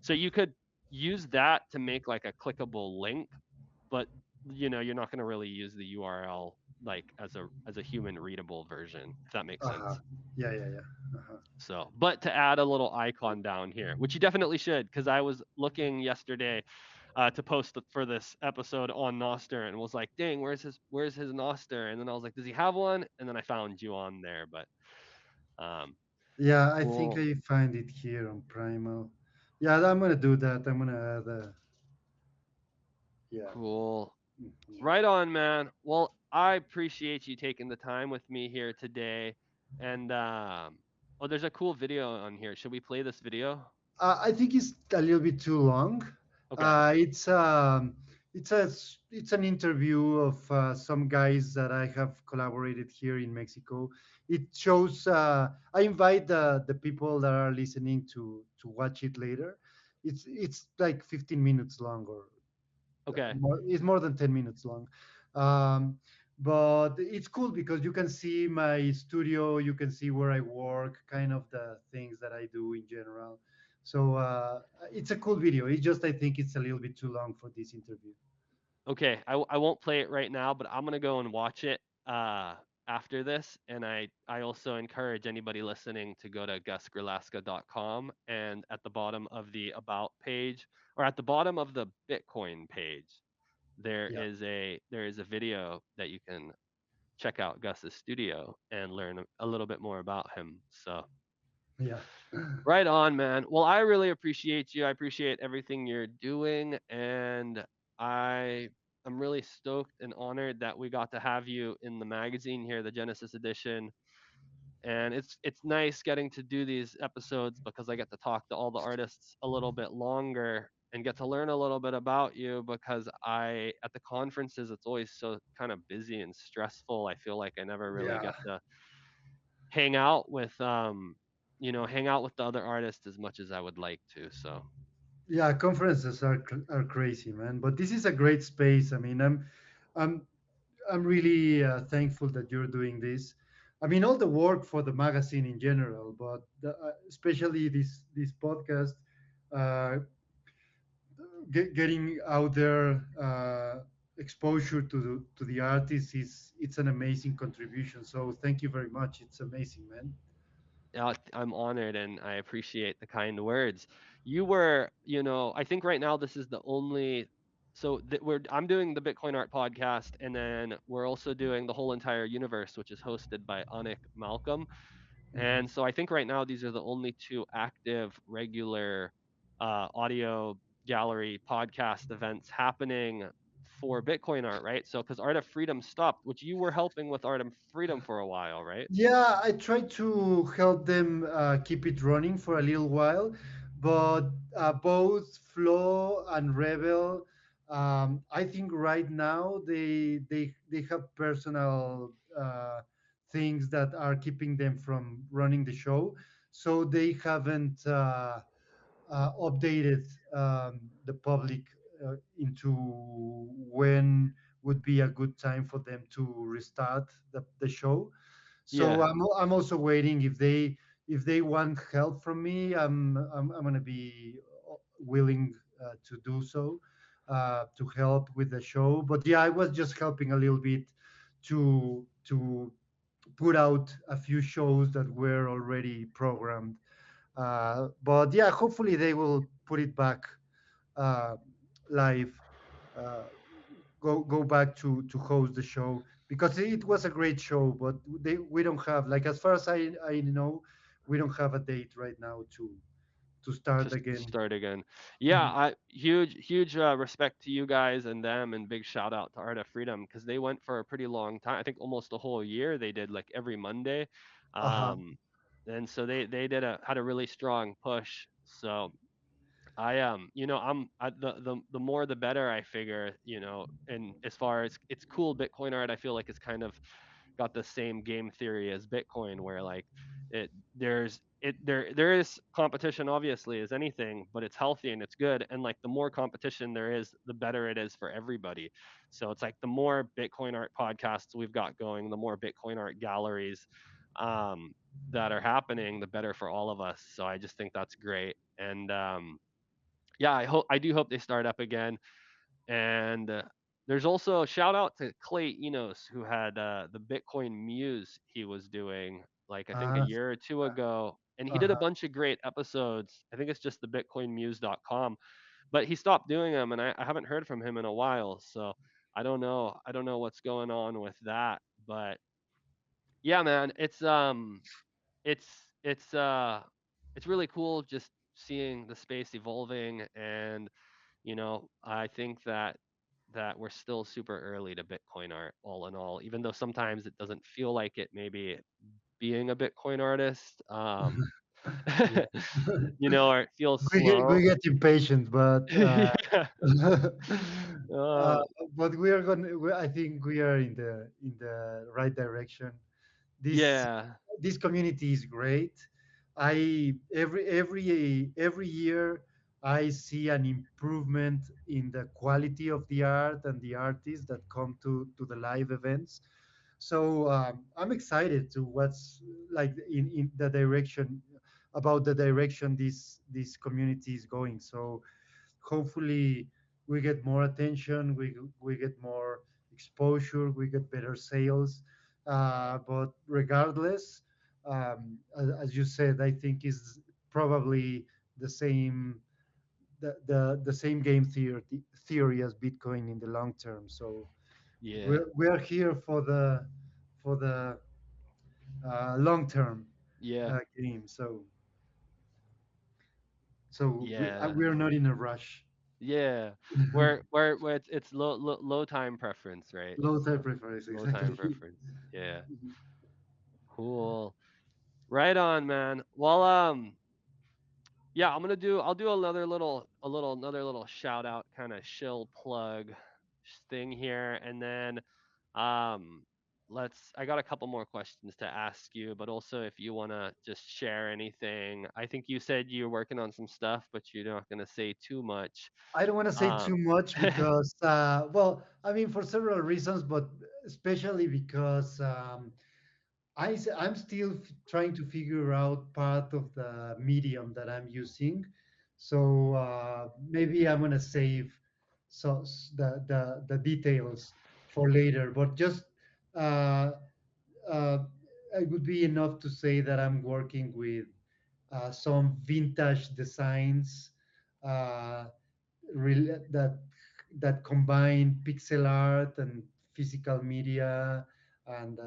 So you could use that to make like a clickable link, but you're not going to really use the URL like as a human readable version, if that makes Uh-huh. sense. Yeah, yeah, yeah. Uh-huh. So, but to add a little icon down here, which you definitely should, because I was looking yesterday to post for this episode on Noster and was like, dang, where's his Noster? And then I was like, does he have one? And then I found you on there. But Yeah, I think cool, I find it here on Primal. Yeah, I'm gonna do that. I'm gonna add yeah. cool. Mhm. Right on, man. Well, I appreciate you taking the time with me here today. And oh, there's a cool video on here. Should we play this video? I think it's a little bit too long. Okay. Uh, it's um, it's an interview of some guys that I have collaborated here in Mexico. It shows. I invite the people that are listening to watch it later. It's like 15 minutes long, or Okay. it's more than 10 minutes long. Um, but it's cool because you can see my studio, you can see where I work, kind of the things that I do in general. So it's a cool video. It's just I think it's a little bit too long for this interview. Okay, I won't play it right now, but I'm gonna go and watch it after this. And I also encourage anybody listening to go to gusgrillasca.com, and at the bottom of the about page, or at the bottom of the Bitcoin page, Yeah, there is a video that you can check out Gus's studio and learn a little bit more about him. So yeah, right on, man. Well, I really appreciate you. I appreciate everything you're doing, and I am really stoked and honored that we got to have you in the magazine here, the Genesis edition. And it's nice getting to do these episodes because I get to talk to all the artists a little bit longer and get to learn a little bit about you, because I at the conferences it's always so kind of busy and stressful. I feel like I never really yeah. get to hang out with hang out with the other artists as much as I would like to. So Yeah, conferences are crazy, man. But this is a great space. I mean, I'm I'm really thankful that you're doing this. I mean, all the work for the magazine in general, but especially this podcast, uh, getting out there, exposure to the artists is it's an amazing contribution. So thank you very much. It's amazing, man. yeah, I'm honored and I appreciate the kind words. You were, I think right now this is the only. So I'm doing the Bitcoin Art podcast, and then we're also doing the whole entire universe, which is hosted by Anik Malcolm. Mhm. And so I think right now these are the only two active regular audio gallery podcast events happening for Bitcoin art, right? So because Art of Freedom stopped, which you were helping with Art of Freedom for a while, right? Yeah, I tried to help them keep it running for a little while, but both Flo and Rebel, I think right now they have personal things that are keeping them from running the show, so they haven't updated the public into when would be a good time for them to restart the show. So Yeah, I'm also waiting if they want help from me. I'm gonna be willing to do so to help with the show. But yeah, I was just helping a little bit to put out a few shows that were already programmed. But yeah, hopefully they will put it back uh, live. Uh, go back to host the show because it was a great show, but we don't have, like, as far as I know, we don't have a date right now to start to again. start again. Yeah, Mhm. I huge respect to you guys and them, and big shout out to Art of Freedom because they went for a pretty long time. I think almost a whole year. They did like every Monday, Uh-huh. um, and so they had a really strong push. So the more the better, I figure, and as far as it's cool Bitcoin art, I feel like it's kind of got the same game theory as Bitcoin, where like there is competition obviously as anything, but it's healthy and it's good. And like the more competition there is, the better it is for everybody. So it's like the more Bitcoin art podcasts we've got going, the more Bitcoin art galleries. that are happening, the better for all of us. So I just think that's great. And yeah, I do hope they start up again. And there's also a shout out to Clay Enos, who had the Bitcoin Muse he was doing like I think a Ah, year or two ago. And he did a uh-huh. bunch of great episodes. I think it's just the bitcoinmuse.com, but he stopped doing them, and I haven't heard from him in a while. So I don't know. I don't know what's going on with that. But yeah, man, it's it's uh it's really cool just seeing the space evolving. And I think that we're still super early to Bitcoin art, all in all, even though sometimes it doesn't feel like it, maybe being a Bitcoin artist. Yeah. Or it feels We slow. get impatient, but Yeah. uh, uh, but we are going. I think we are in the right direction. This yeah. this community is great. I every year I see an improvement in the quality of the art and the artists that come to the live events. So I'm excited to what's like in the direction about the direction this community is going. So hopefully we get more attention, we get more exposure, we get better sales. But regardless, as you said, I think is probably the same the same game theory as Bitcoin in the long term. So Yeah. we are here for the long term Yeah. game. So Yeah. we are not in a rush. Yeah. Where it's low time preference, right? Low time So preference, low time exactly. preference. Yeah. Cool. Right on, man. Well, yeah, I'll do another little shout out kind of shill plug thing here, and then um I got a couple more questions to ask you, but also if you want to just share anything. I think you said you're working on some stuff, but you're not going to say too much. I don't want to say Um too much because, well, I mean, for several reasons, but especially because I'm still trying to figure out part of the medium that I'm using. So maybe I'm gonna save the details for later. But just uh, uh, it would be enough to say that I'm working with some vintage designs uh, that combine pixel art and physical media and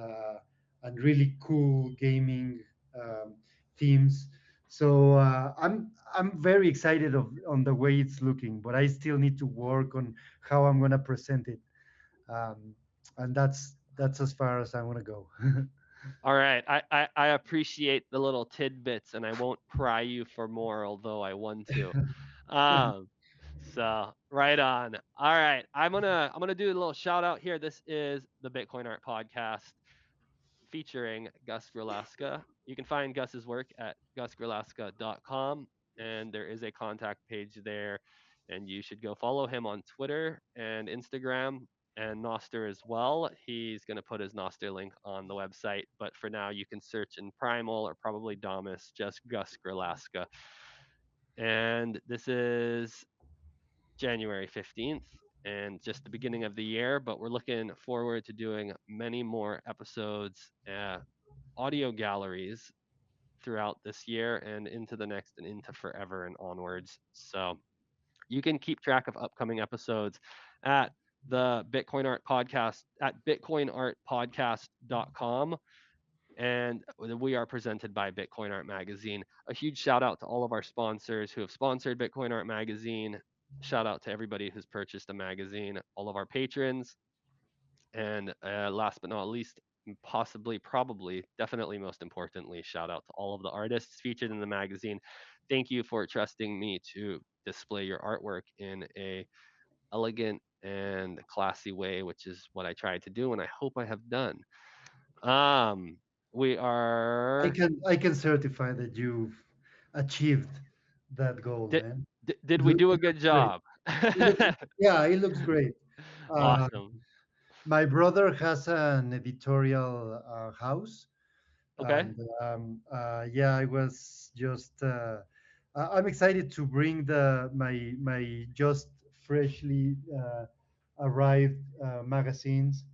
really cool gaming um, themes. So I'm very excited on the way it's looking, but I still need to work on how I'm gonna present it, um, and that's as far as I want to go. all right. I appreciate the little tidbits, and I won't pry you for more, although I want to. Um, so right on. All right, I'm gonna do a little shout out here. This is the Bitcoin Art Podcast featuring Gus Grillasca. You can find Gus's work at gusgrillasca.com, and there is a contact page there, and you should go follow him on Twitter and Instagram and Noster as well. He's going to put his Noster link on the website, but for now you can search in Primal or probably Damus, just Gus Grillasca. And this is January 15th and just the beginning of the year, but we're looking forward to doing many more episodes, audio galleries throughout this year and into the next and into forever and onwards. So you can keep track of upcoming episodes at the Bitcoin Art Podcast at bitcoinartpodcast.com. And we are presented by Bitcoin Art Magazine. A huge shout out to all of our sponsors who have sponsored Bitcoin Art Magazine. Shout out to everybody who's purchased a magazine, all of our patrons, and last but not least, possibly, probably, definitely most importantly, shout out to all of the artists featured in the magazine. Thank you for trusting me to display your artwork in a elegant and classy way, which is what I tried to do, and I hope I have done. Um, we are. I can certify that you've achieved that goal, Did, man. did we It do a looks good great. job? It looks, yeah, it looks great. Uh, Awesome. my brother has an editorial house, Okay. and yeah, I was just I'm excited to bring the my just freshly arrived magazines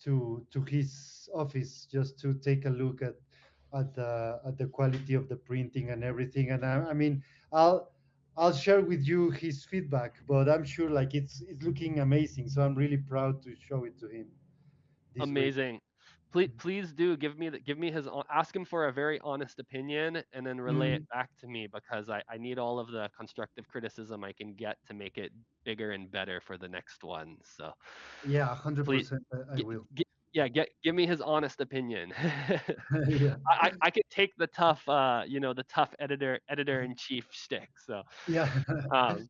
to his office just to take a look at the quality of the printing and everything. And I mean, I'll I'll share with you his feedback, but I'm sure like it's looking amazing. So I'm really proud to show it to him this week. Amazing. Please do give me his ask him for a very honest opinion and then relay it Mm, back to me because I need all of the constructive criticism I can get to make it bigger and better for the next one. So yeah, please 100% I get, will. yeah, give me his honest opinion. Yeah, I could take the tough the tough editor in chief shtick. So yeah. um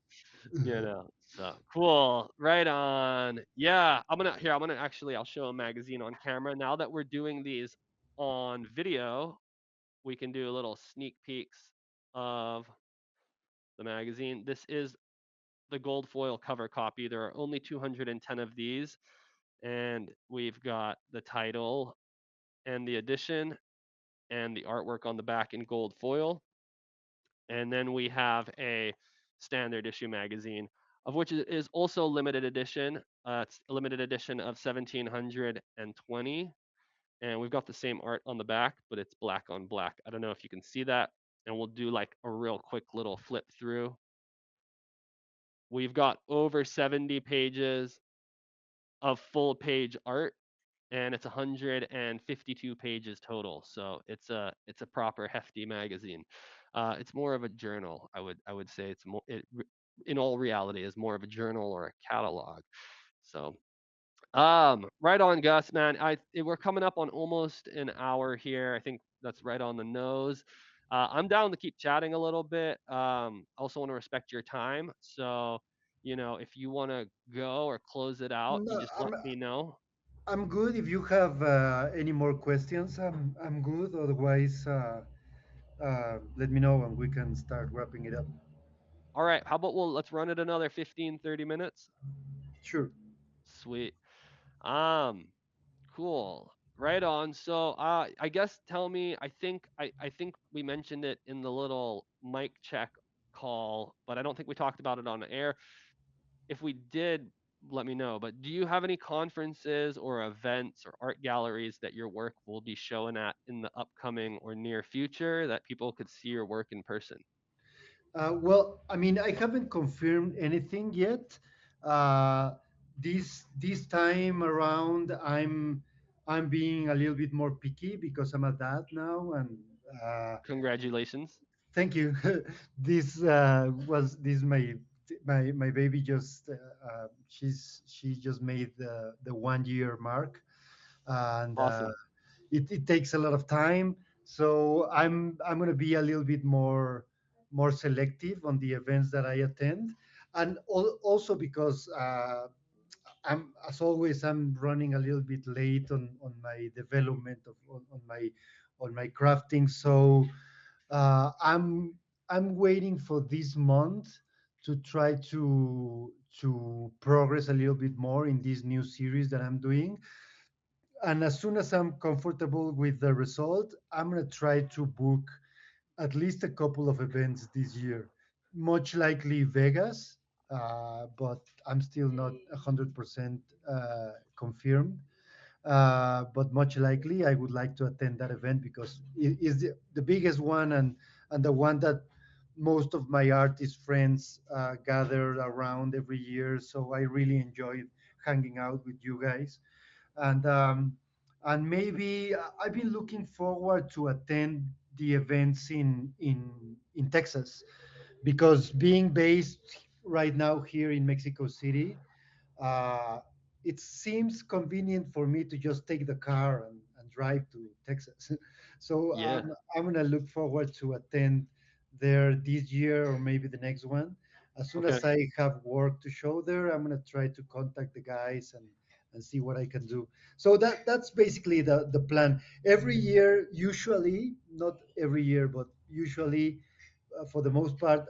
so cool, right on. Yeah, I'm gonna actually I'll show a magazine on camera. Now that we're doing these on video, we can do little sneak peeks of the magazine. This is the gold foil cover copy. There are only 210 of these, and we've got the title and the edition and the artwork on the back in gold foil. And then we have a standard issue magazine, of which is also limited edition. It's a limited edition of 1720, and we've got the same art on the back, but it's black on black. I don't know if you can see that, and we'll do like a real quick little flip through. We've got over 70 pages of full page art, and it's 152 pages total. So it's a proper hefty magazine. It's more of a journal. I would say it's more in all reality is more of a journal or a catalog. So right on, Gus, man. We're coming up on almost an hour here. I think that's right on the nose. I'm down to keep chatting a little bit. I also want to respect your time. So, if you want to go or close it out, No, you just let me know. I'm good. If you have any more questions, I'm good. Otherwise, let me know and we can start wrapping it up. All right. How about let's run it another 15, 30 minutes? Sure. Sweet. Um, cool. Right on. So, I guess tell me, I think we mentioned it in the little mic check call, but I don't think we talked about it on the air. If we did, let me know. But do you have any conferences or events or art galleries that your work will be showing at in the upcoming or near future that people could see your work in person? Well, I mean, I haven't confirmed anything yet. Uh, this time around, I'm being a little bit more picky because I'm a dad now, and uh, Congratulations. thank you. This my baby just she just made the 1 year mark, and Awesome. it takes a lot of time. So I'm going to be a little bit more selective on the events that I attend, and also because I'm as always I'm running a little bit late on my development on my crafting. So I'm waiting for this month to try to progress a little bit more in this new series that I'm doing. And as soon as I'm comfortable with the result, I'm gonna try to book at least a couple of events this year. Much likely Vegas, but I'm still not 100% confirmed. But much likely, I would like to attend that event because it is the biggest one, and the one that most of my artist friends gather around every year. So I really enjoyed hanging out with you guys, and maybe I've been looking forward to attend the events in Texas, because being based right now here in Mexico City, uh, it seems convenient for me to just take the car and drive to Texas. So Yeah. I'm gonna look forward to attend there this year or maybe the next one. As soon Okay. as I have work to show there, I'm gonna try to contact the guys and see what I can do. So that's basically the plan. Every year, usually, not every year, but usually, for the most part,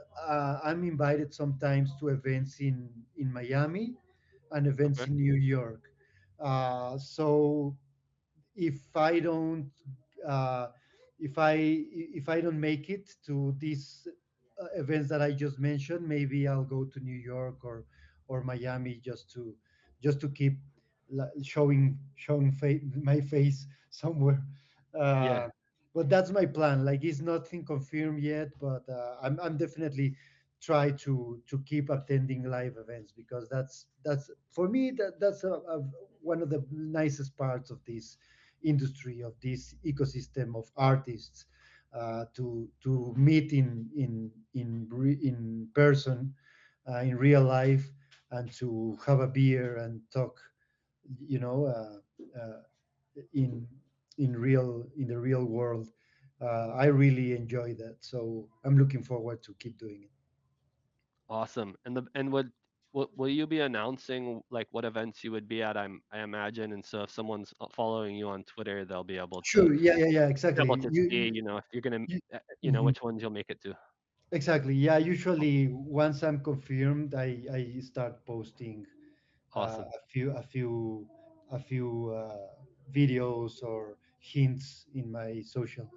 I'm invited sometimes to events in Miami and events Okay. in New York. So if I don't, if I don't make it to these events that I just mentioned, maybe I'll go to New York or Miami just to keep my face somewhere. Yeah, Uh, but that's my plan. Like it's nothing confirmed yet, but I'm definitely try to keep attending live events because that's for me that's one of the nicest parts of this industry of this ecosystem of artists to meet in person in real life and to have a beer and talk you know in in the real world. I really enjoy that, so I'm looking forward to keep doing it. awesome. And will you be announcing like what events you would be at? I imagine, and so if someone's following you on Twitter, they'll Sure. Yeah. Yeah. Yeah. Exactly. be able to see, if you're gonna, You which mhm. ones you'll make it to. Exactly. Yeah. Usually, once I'm confirmed, I start posting Awesome. a few videos or hints in my social.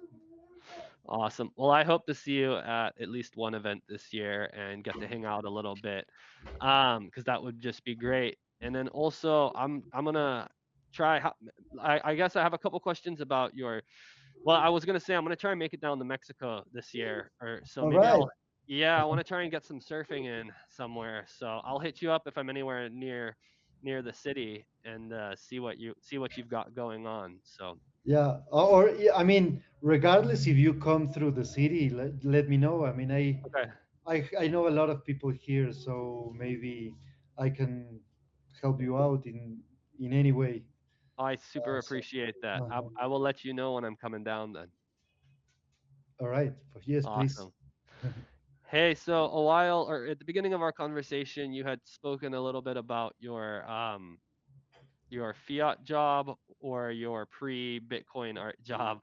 Awesome. Well, I hope to see you at least one event this year and get to hang out a little bit, because that would just be great. And then also, I'm gonna try. I guess I have a couple questions about your. Well, I was gonna say I'm gonna try and make it down to Mexico this year, or so All maybe right. I'll. Yeah, I want to try and get some surfing in somewhere. So I'll hit you up if I'm anywhere near the city and see what you've got going on. So Yeah. Yeah, I mean, regardless if you come through the city, let me know. I mean, okay, I know a lot of people here, so maybe I can help you out in any way. I super So, appreciate that. uh-huh. I will let you know when I'm coming down then. All right. Yes, please. Awesome. Hey, so a while or at the beginning of our conversation, you had spoken a little bit about your fiat job or your pre-Bitcoin art job.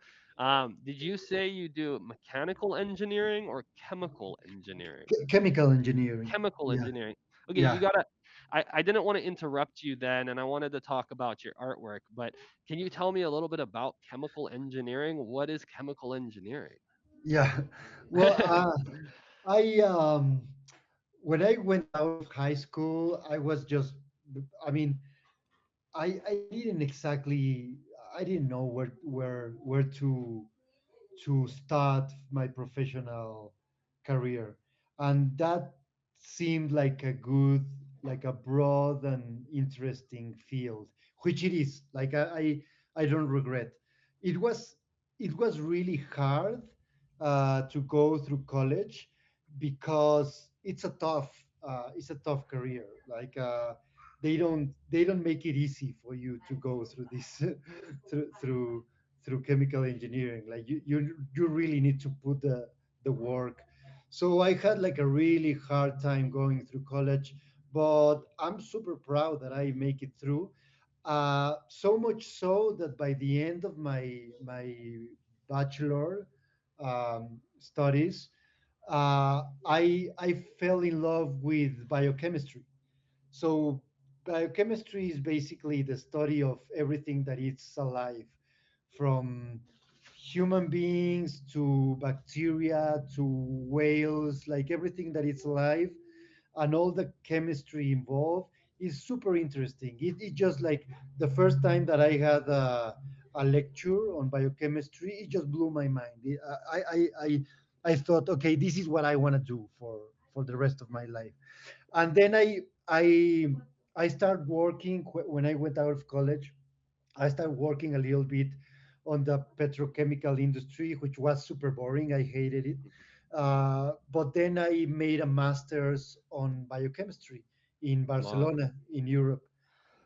Did you say you do mechanical engineering or chemical engineering? Chemical engineering. Chemical Yeah. engineering. Okay, you Yeah. gotta. I didn't want to interrupt you then, and I wanted to talk about your artwork, but can you tell me a little bit about chemical engineering? What is chemical engineering? Yeah. Well, I when I went out of high school, I was just, I mean, I didn't exactly, I didn't know where to start my professional career, and that seemed like a good, like a broad and interesting field, which it is. Like I don't regret. It was it was really hard to go through college because it's a tough career. Like they don't make it easy for you to go through this through through chemical engineering. Like you really need to put the work. So I had like a really hard time going through college, but I'm super proud that I make it through. So much so that by the end of my bachelor studies, I fell in love with biochemistry. So biochemistry is basically the study of everything that is alive, from human beings to bacteria to whales, like everything that is alive and all the chemistry involved is super interesting. It just like the first time that I had a lecture on biochemistry, it just blew my mind. I thought, okay, this is what I want to do for the rest of my life. And then I started working when I went out of college. I started working a little bit on the petrochemical industry, which was super boring. I hated it. But then I made a master's on biochemistry in Wow. Barcelona, in Europe,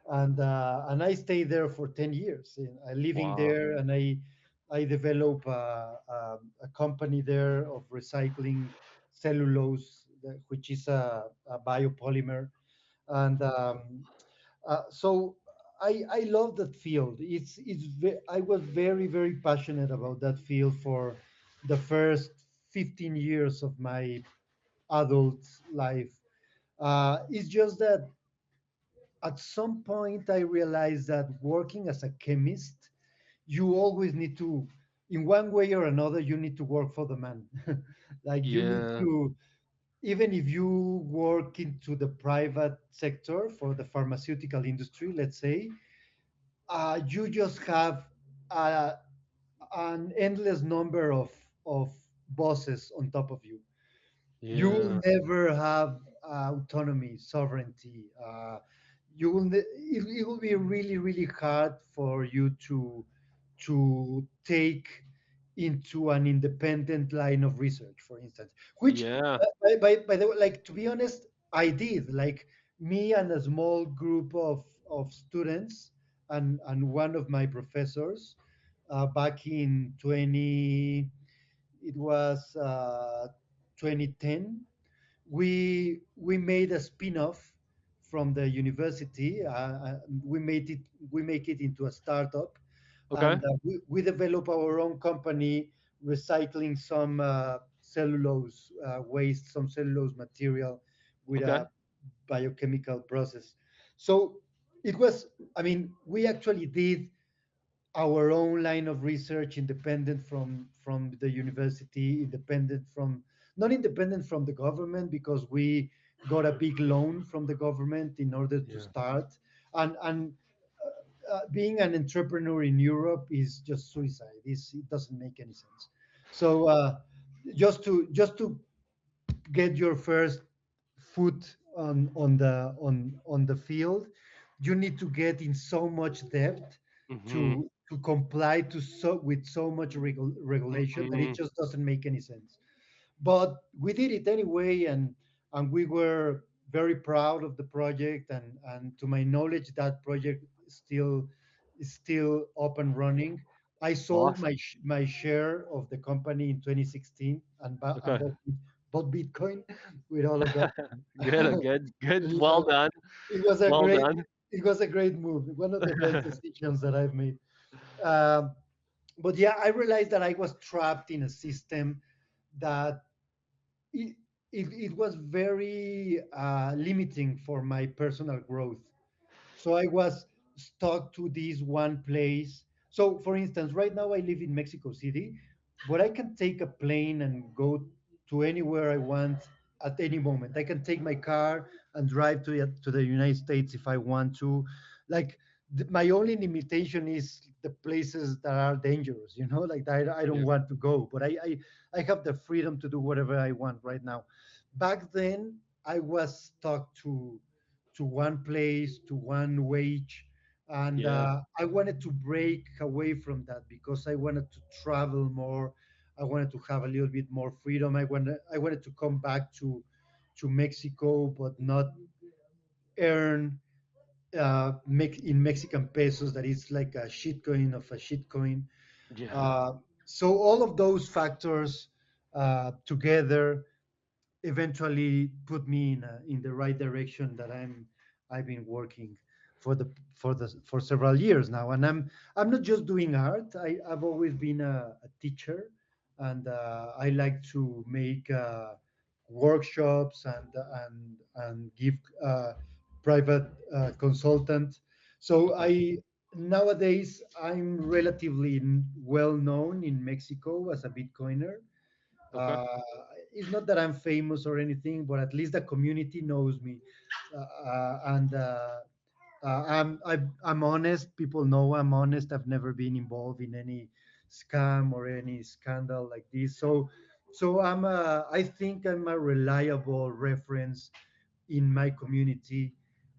and I stayed there for 10 years. I living Wow. there, and I developed a company there of recycling cellulose, which is a biopolymer, and so I love that field. I was very passionate about that field for the first 15 years of my adult life. It's just that at some point I realized that working as a chemist, you always need to. in one way or another, you need to work for the man. Like you need Yeah. to, even if you work into the private sector for the pharmaceutical industry, let's say, you just have uh, an endless number of bosses on top of you. You will Yeah. never have autonomy, sovereignty. It will be really, really hard for you to take into an independent line of research, for instance. Which, Yeah. by the way, like to be honest, I did. Like me and a small group of students and one of my professors back in 20, it was 2010, we made a spin-off from the university. We make it into a startup, Okay. and we develop our own company, recycling some cellulose waste, some cellulose material with Okay. a biochemical process. So it was, I mean, we actually did our own line of research, independent from the university, independent from, not independent from the government, because we got a big loan from the government in order to Yeah. start. And being an entrepreneur in Europe is just suicide. It doesn't make any sense. So just to get your first foot on the field, you need to get in so much depth Mhm. to comply to with so much regulation that it Mhm. just doesn't make any sense. But we did it anyway, and we were very proud of the project, and to my knowledge, that project is still up and running. I sold Awesome. my share of the company in 2016 and Okay. bought Bitcoin with all of that. Good. Good. Good. Well Yeah, done. it was a Well great done. it was a great move, one of the best decisions that I've made. um, but yeah, I realized that I was trapped in a system that it, it was very limiting for my personal growth. So I was stuck to this one place. So, for instance, right now I live in Mexico City, but I can take a plane and go to anywhere I want at any moment. I can take my car and drive to the United States if I want to. Like my only limitation is the places that are dangerous. Like I don't Yeah. want to go, but I have the freedom to do whatever I want right now. Back then, I was stuck to one place, to one wage. And Yeah. I wanted to break away from that because I wanted to travel more. I wanted to have a little bit more freedom. I wanted to come back to Mexico, but not earn in Mexican pesos. That is like a shitcoin of a shitcoin. Yeah. Uh, so all of those factors together eventually put me in the right direction that I've been working for several years now. And I'm not just doing art. I've always been a teacher, and I like to make workshops and give uh, private consultant. So Okay. I nowadays I'm relatively well known in Mexico as a Bitcoiner. Okay. uh, it's not that I'm famous or anything, but at least the community knows me. And I'm honest. People know I'm honest. I've never been involved in any scam or any scandal like this. So I think I'm a reliable reference in my community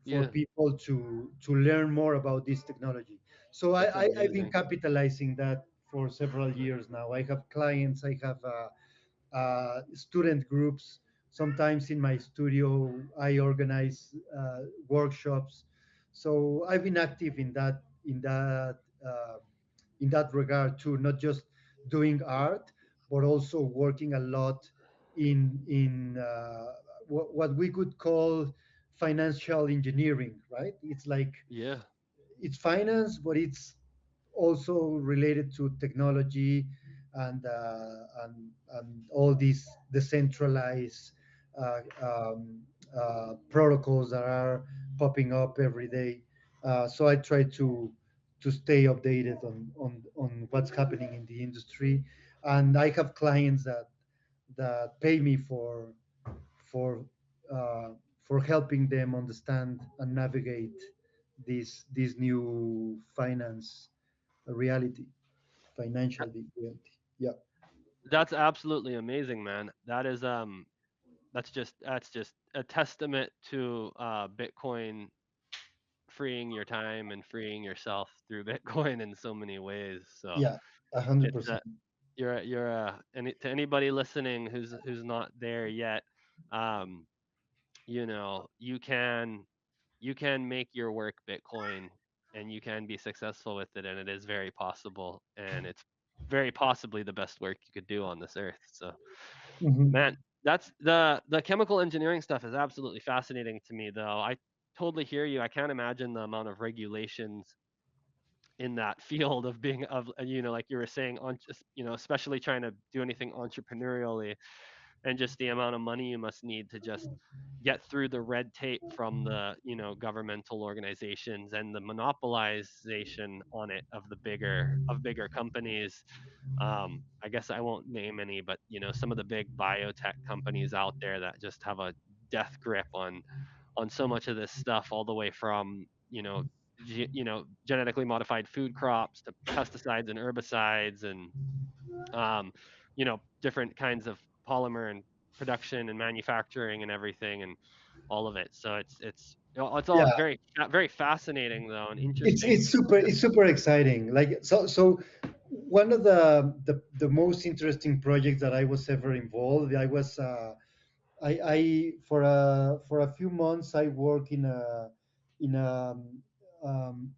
for Yeah. people to learn more about this technology. So That's I've been amazing. capitalizing that for several years now. I have clients. I have student groups. Sometimes in my studio, I organize workshops. So I've been active uh, in that regard too, not just doing art, but also working a lot in what we could call financial engineering. Right? It's like Yeah. it's finance, but it's also related to technology and all these decentralized protocols that are popping up every day. So I try to stay updated on what's happening in the industry. And I have clients that pay me for uh, for helping them understand and navigate this new finance reality, financial reality. Yeah, That's absolutely amazing, man. That's just a testament to Bitcoin freeing your time and freeing yourself through Bitcoin in so many ways. So yeah, a hundred it's percent. and to anybody listening who's not there yet, um, you can make your work Bitcoin, and you can be successful with it, and it is very possible, and it's very possibly the best work you could do on this earth. So, Hmm. man, that's the chemical engineering stuff is absolutely fascinating to me, though. I totally hear you. I can't imagine the amount of regulations in that field of being of like you were saying on just especially trying to do anything entrepreneurially, and just the amount of money you must need to just get through the red tape from the governmental organizations and the monopolization on it of bigger companies. I guess I won't name any, but some of the big biotech companies out there that just have a death grip on so much of this stuff, all the way from genetically modified food crops to pesticides and herbicides, and different kinds of polymer and production and manufacturing and everything, and all of it. So it's all Yeah, very fascinating, though, and it's interesting. it's super it's super exciting. Like so, one of the most interesting projects that I was ever involved. I for a few months I work in a um,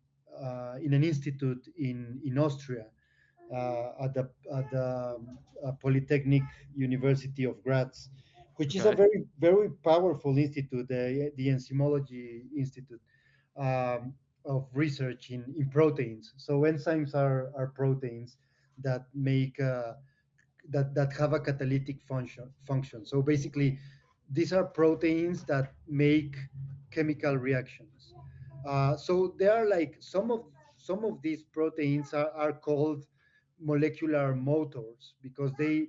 in an institute in Austria, at the Polytechnic University of Graz, which is a Okay. very powerful institute, the Enzymology Institute, um, of research in proteins. So enzymes are proteins that make that have a catalytic function. So basically, these are proteins that make chemical reactions. So there are like some of these proteins are called molecular motors because they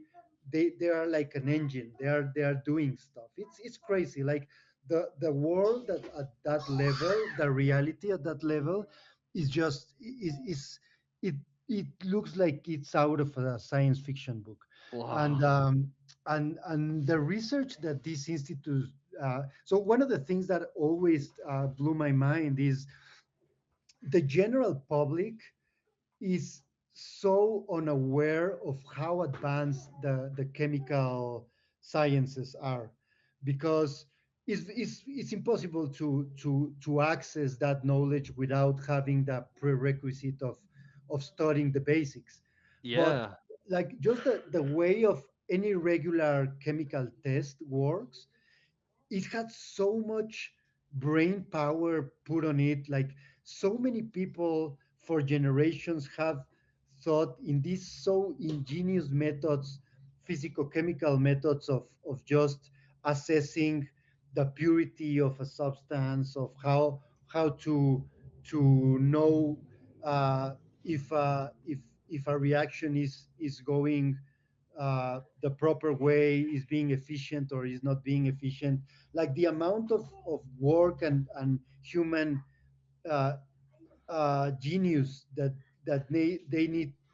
are like an engine. They are doing stuff. It's crazy. Like the world at that level, the reality at that level is just is it it looks like it's out of a science fiction book. Wow. And um, and and the research that this institute, so one of the things that always blew my mind is the general public is so unaware of how advanced the chemical sciences are, because it's impossible to access that knowledge without having the prerequisite of studying the basics. But Yeah. like just the way of any regular chemical test works, it had so much brain power put on it. Like so many people for generations have thought in these so ingenious methods, physicochemical methods of just assessing the purity of a substance, of how to know uh, if a reaction is going the proper way, is being efficient or is not being efficient. Like the amount of work and human uh, genius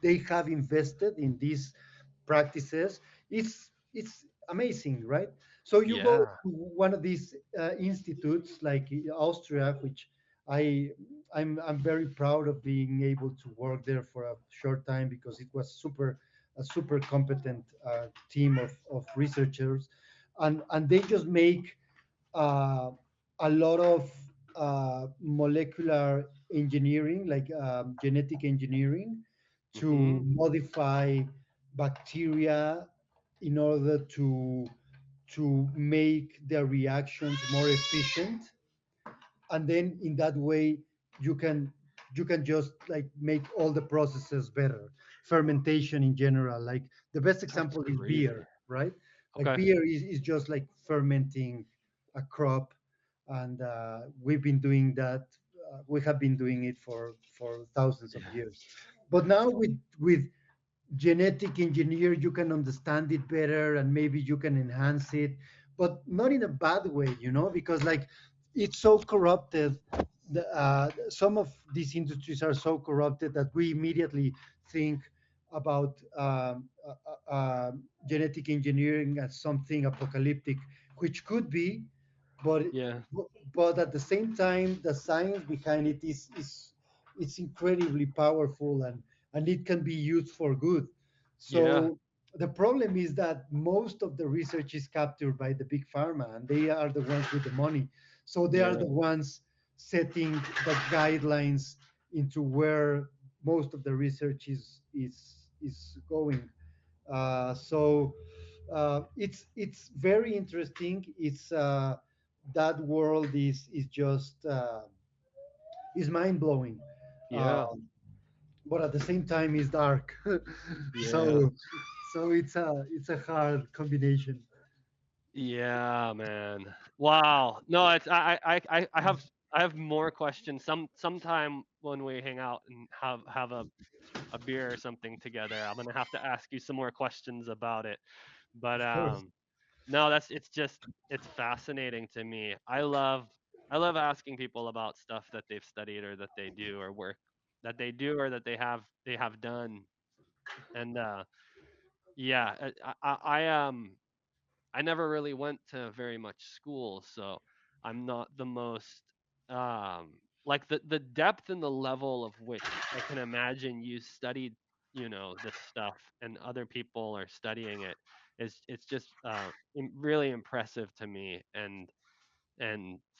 they have invested in these practices, it's amazing, right? So you go Yeah. to one of these institutes like Austria, which I I'm very proud of being able to work there for a short time because it was a super competent team of researchers, and they just make uh, a lot of molecular engineering, like genetic engineering, to Mhm. modify bacteria in order to make their reactions more efficient, and then in that way you can you can just like make all the processes better. Fermentation in general, like the best That's example is crazy. beer, right? Like Okay. beer is just like fermenting a crop, and we've been doing that we have been doing it for thousands of years. But now with genetic engineer, you can understand it better and maybe you can enhance it, but not in a bad way, because like it's so corrupted. Some of these industries are so corrupted that we immediately think about genetic engineering as something apocalyptic, which could be, but Yeah. but at the same time, the science behind it is it's incredibly powerful, and it can be used for good. Yeah. So the problem is that most of the research is captured by the big pharma, and they are the ones with the money. So they are Yeah. the ones setting the guidelines into where most of the research is going. So it's very interesting. It's That world is just is mind blowing, uh, Yeah. but at the same time is dark. Yeah. so it's a hard combination. Yeah, man. Wow. No, it's I have more questions. Sometime when we hang out and have a beer or something together, I'm gonna have to ask you some more questions about it. But Of course. no, it's just it's fascinating to me. I love asking people about stuff that they've studied or that they do or work that they do or that they have done. And yeah, I never really went to very much school, so I'm not the most like the depth and the level of which I can imagine you studied, this stuff and other people are studying it is it's just really impressive to me and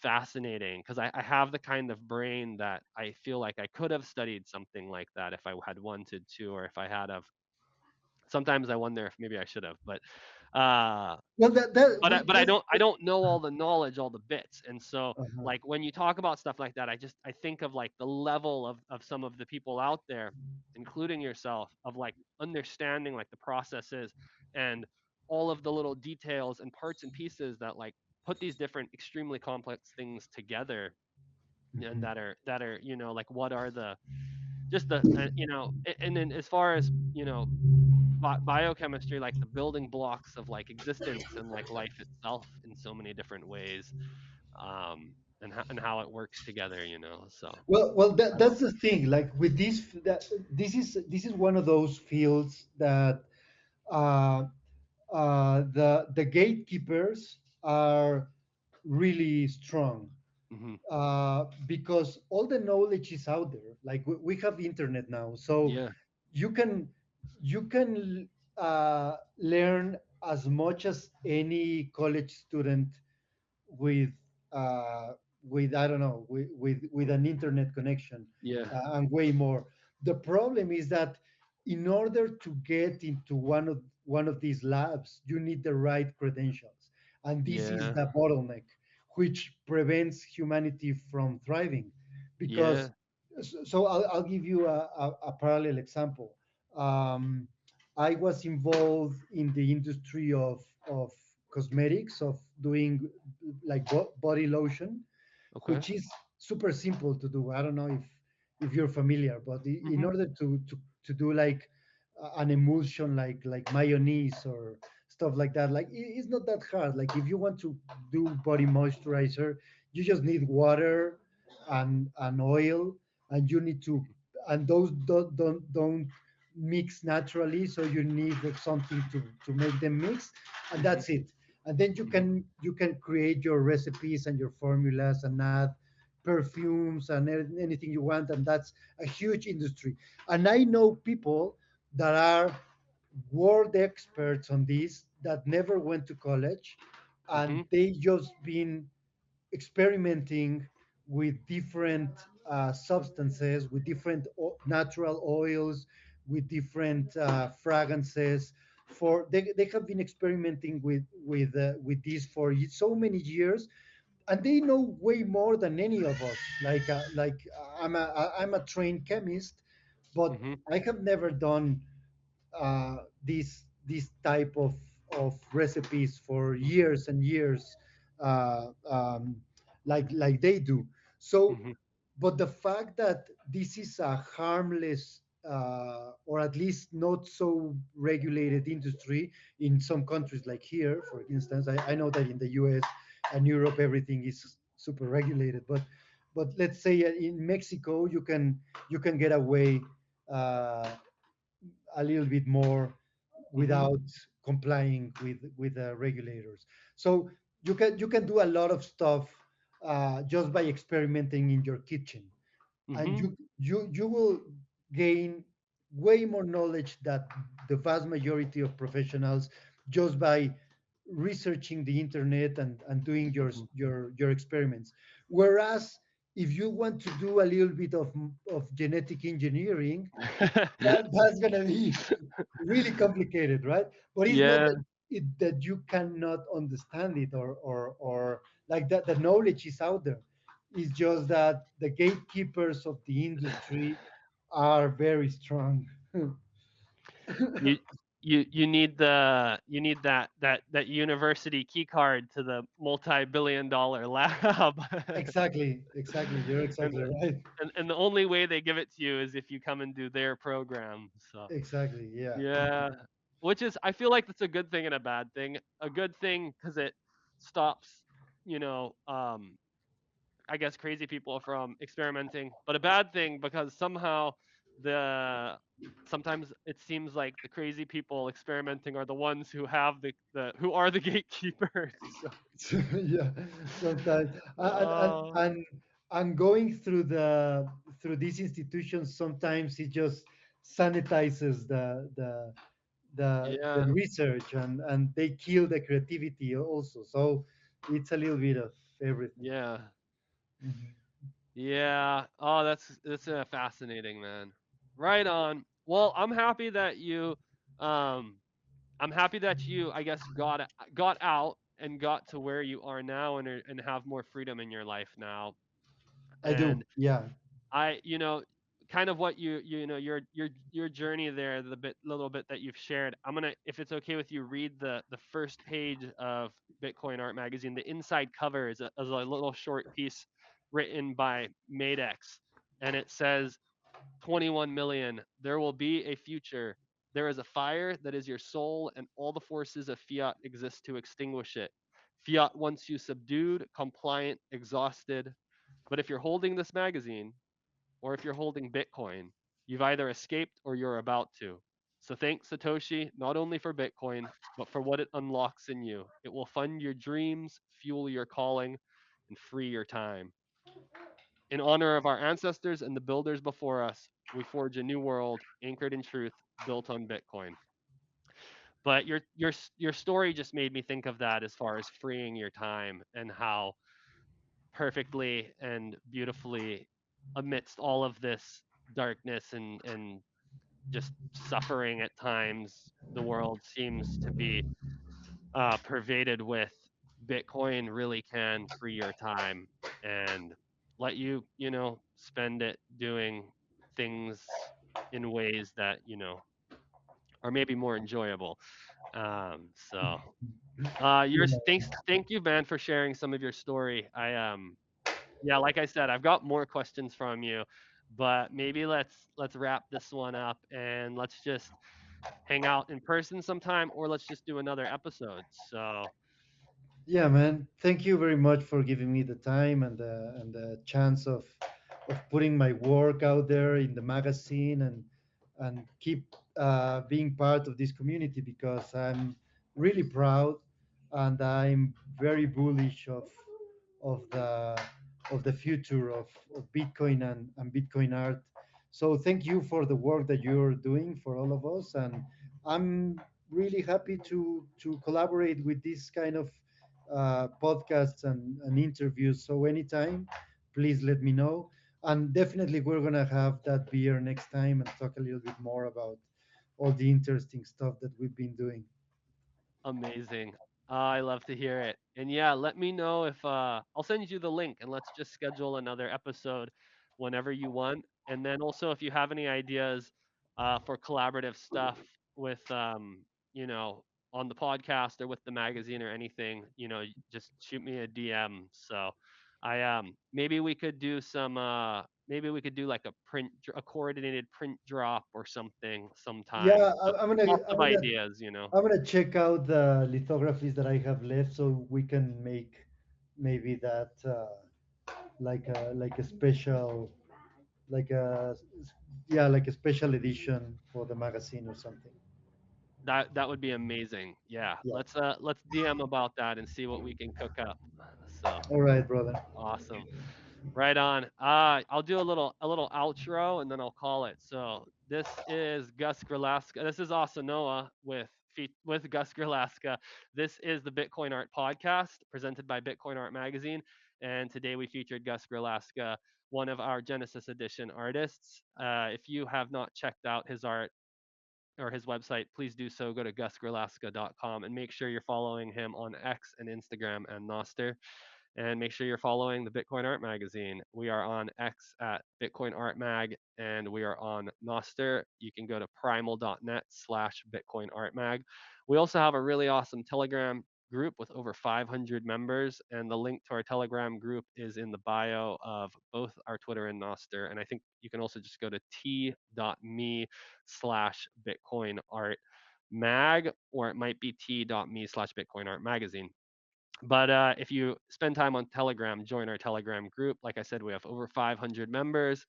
fascinating because I have the kind of brain that I feel like I could have studied something like that if I had wanted to or if I had of sometimes I wonder if maybe I should have uh Well, that but we I don't know all the knowledge, all the bits, and so uh like when you talk about stuff like that, I think of like the level of some of the people out there, including yourself, of like understanding like the processes and all of the little details and parts and pieces that like put these different extremely complex things together and Mhm. that are like what are the just the and then as far as biochemistry like the building blocks of like existence and like life itself in so many different ways and how it works together so Well, I that's love the thing. Like with this is one of those fields that uh, the gatekeepers are really strong, hmm because all the knowledge is out there. Like we have internet now, so yeah you can learn as much as any college student with uh, with I don't know, with an internet connection, yeah and way more. The problem is that in order to get into one of these labs, you need the right credentials, and this is yeah the bottleneck, which prevents humanity from thriving. yeah Because so I'll give you a parallel example. Um, I was involved in the industry of cosmetics, of doing like body lotion, okay which is super simple to do. I don't know if you're familiar, but in hmm order to do like an emulsion, like mayonnaise or stuff like that, like it's not that hard. Like if you want to do body moisturizer, you just need water and oil, and you need to, and those don't mix naturally, so you need something to make them mix, and hmm that's it. And then hmm you can create your recipes and your formulas and add perfumes and anything you want, and that's a huge industry. And I know people that are world experts on this that never went to college, and hmm they just been experimenting with different substances, with different natural oils, with different fragrances. They have been experimenting with this for so many years, and they know way more than any of us. I'm a trained chemist, but hmm I have never done this type of recipes for years and years, like they do. So hmm but the fact that this is a harmless or at least not so regulated industry in some countries like here, for instance, I know that in the US and Europe everything is super regulated, but let's say in Mexico you can get away uh, a little bit more Mhm. without complying with the regulators. So you can do a lot of stuff just by experimenting in your kitchen, and Mhm. you will gain way more knowledge that the vast majority of professionals just by researching the internet and doing your Mhm. your experiments. Whereas if you want to do a little bit of genetic engineering, that's gonna be really complicated, right? But it's not Yeah. that you cannot understand it, or like that the knowledge is out there. It's just that the gatekeepers of the industry are very strong. You you need that university key card to the multi-billion dollar lab. Exactly. You're and, exactly right. and the only way they give it to you is if you come and do their program. So Exactly. Yeah. yeah, which is I feel like that's a good thing and a bad thing. A good thing because it stops, you know, I guess crazy people from experimenting, but a bad thing because somehow the sometimes it seems like the crazy people experimenting are the ones who have the who are the gatekeepers. So, Yeah, sometimes, uh, and going through these institutions, sometimes it just sanitizes the yeah, research, and they kill the creativity also. So it's a little bit of everything. yeah, Mhm. yeah. Oh, that's fascinating, man. Right on. Well, um, I'm happy that you, I guess, got out and got to where you are now and have more freedom in your life now. I do, And yeah. I, kind of what you know your journey there, the little bit that you've shared. I'm gonna, if it's okay with you, read the first page of Bitcoin Art Magazine. The inside cover is a little short piece written by Madex, and it says 21 million. There will be a future. There is a fire that is your soul, and all the forces of fiat exist to extinguish it. Fiat wants you subdued, compliant, exhausted. But if you're holding this magazine, or if you're holding Bitcoin, you've either escaped or you're about to. So thank Satoshi not only for Bitcoin, but for what it unlocks in you. It will fund your dreams, fuel your calling, and free your time. In honor of our ancestors and the builders before us, we forge a new world anchored in truth, built on Bitcoin. But your story just made me think of that as far as freeing your time and how perfectly and beautifully amidst all of this darkness and just suffering at times, the world seems to be pervaded with Bitcoin really can free your time and let you, spend it doing things in ways that, are maybe more enjoyable. So yours, Yeah. thank you, man, for sharing some of your story. Yeah, like I said, I've got more questions from you, but maybe let's wrap this one up and let's just hang out in person sometime, or let's just do another episode. So Yeah, man. Thank you very much for giving me the time and the chance of putting my work out there in the magazine and keep being part of this community, because I'm really proud and I'm very bullish of the of the future of Bitcoin and Bitcoin art. So thank you for the work that you're doing for all of us, and I'm really happy to collaborate with this kind of podcasts and interviews. So anytime, please let me know. And definitely, we're gonna have that beer next time and talk a little bit more about all the interesting stuff that we've been doing. amazing. I love to hear it. And yeah, let me know if I'll send you the link and let's just schedule another episode whenever you want. And then also if you have any ideas for collaborative stuff with you know, on the podcast or with the magazine or anything, just shoot me a DM. So Maybe we could do some maybe we could do like a coordinated print drop or something sometime. Yeah, So I'm gonna lots I'm of gonna ideas, you know. I'm gonna check out the lithographies that I have left, so we can make maybe that like a special like a yeah like a special edition for the magazine or something. That would be amazing. Yeah. Yeah. Let's DM about that and see what we can cook up. So All right, brother. awesome. Right on. I'll do a little outro and then I'll call it. So this is Gus Grillasca. This is Asanoha with Gus Grillasca. This is the Bitcoin Art Podcast presented by Bitcoin Art Magazine. And today we featured Gus Grillasca, one of our Genesis Edition artists. If you have not checked out his art or his website, please do so. Go to gusgrillasca.com and make sure you're following him on X and Instagram and Noster. And make sure you're following the Bitcoin Art Magazine. We are on X at Bitcoin Art Mag, and we are on Noster. You can go to primal.net/Bitcoin Art Mag. We also have a really awesome Telegram group with over 500 members, and the link to our Telegram group is in the bio of both our Twitter and Noster. And I think you can also just go to t.me/Bitcoin Art Mag, or it might be t.me/Bitcoin Art Magazine. But if you spend time on Telegram, join our Telegram group. Like I said, we have over 500 members.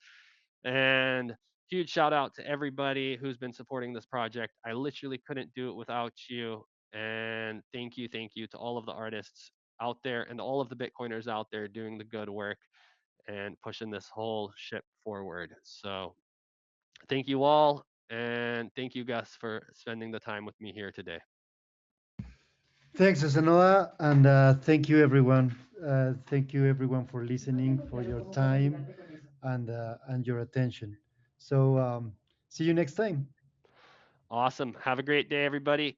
And huge shout out to everybody who's been supporting this project. I literally couldn't do it without you. And thank you to all of the artists out there and all of the Bitcoiners out there doing the good work and pushing this whole ship forward. So thank you all. And thank you, Gus, for spending the time with me here today. Thanks, Asanoa, and thank you everyone for listening, for your time, and your attention. So see you next time. Awesome. Have a great day, everybody.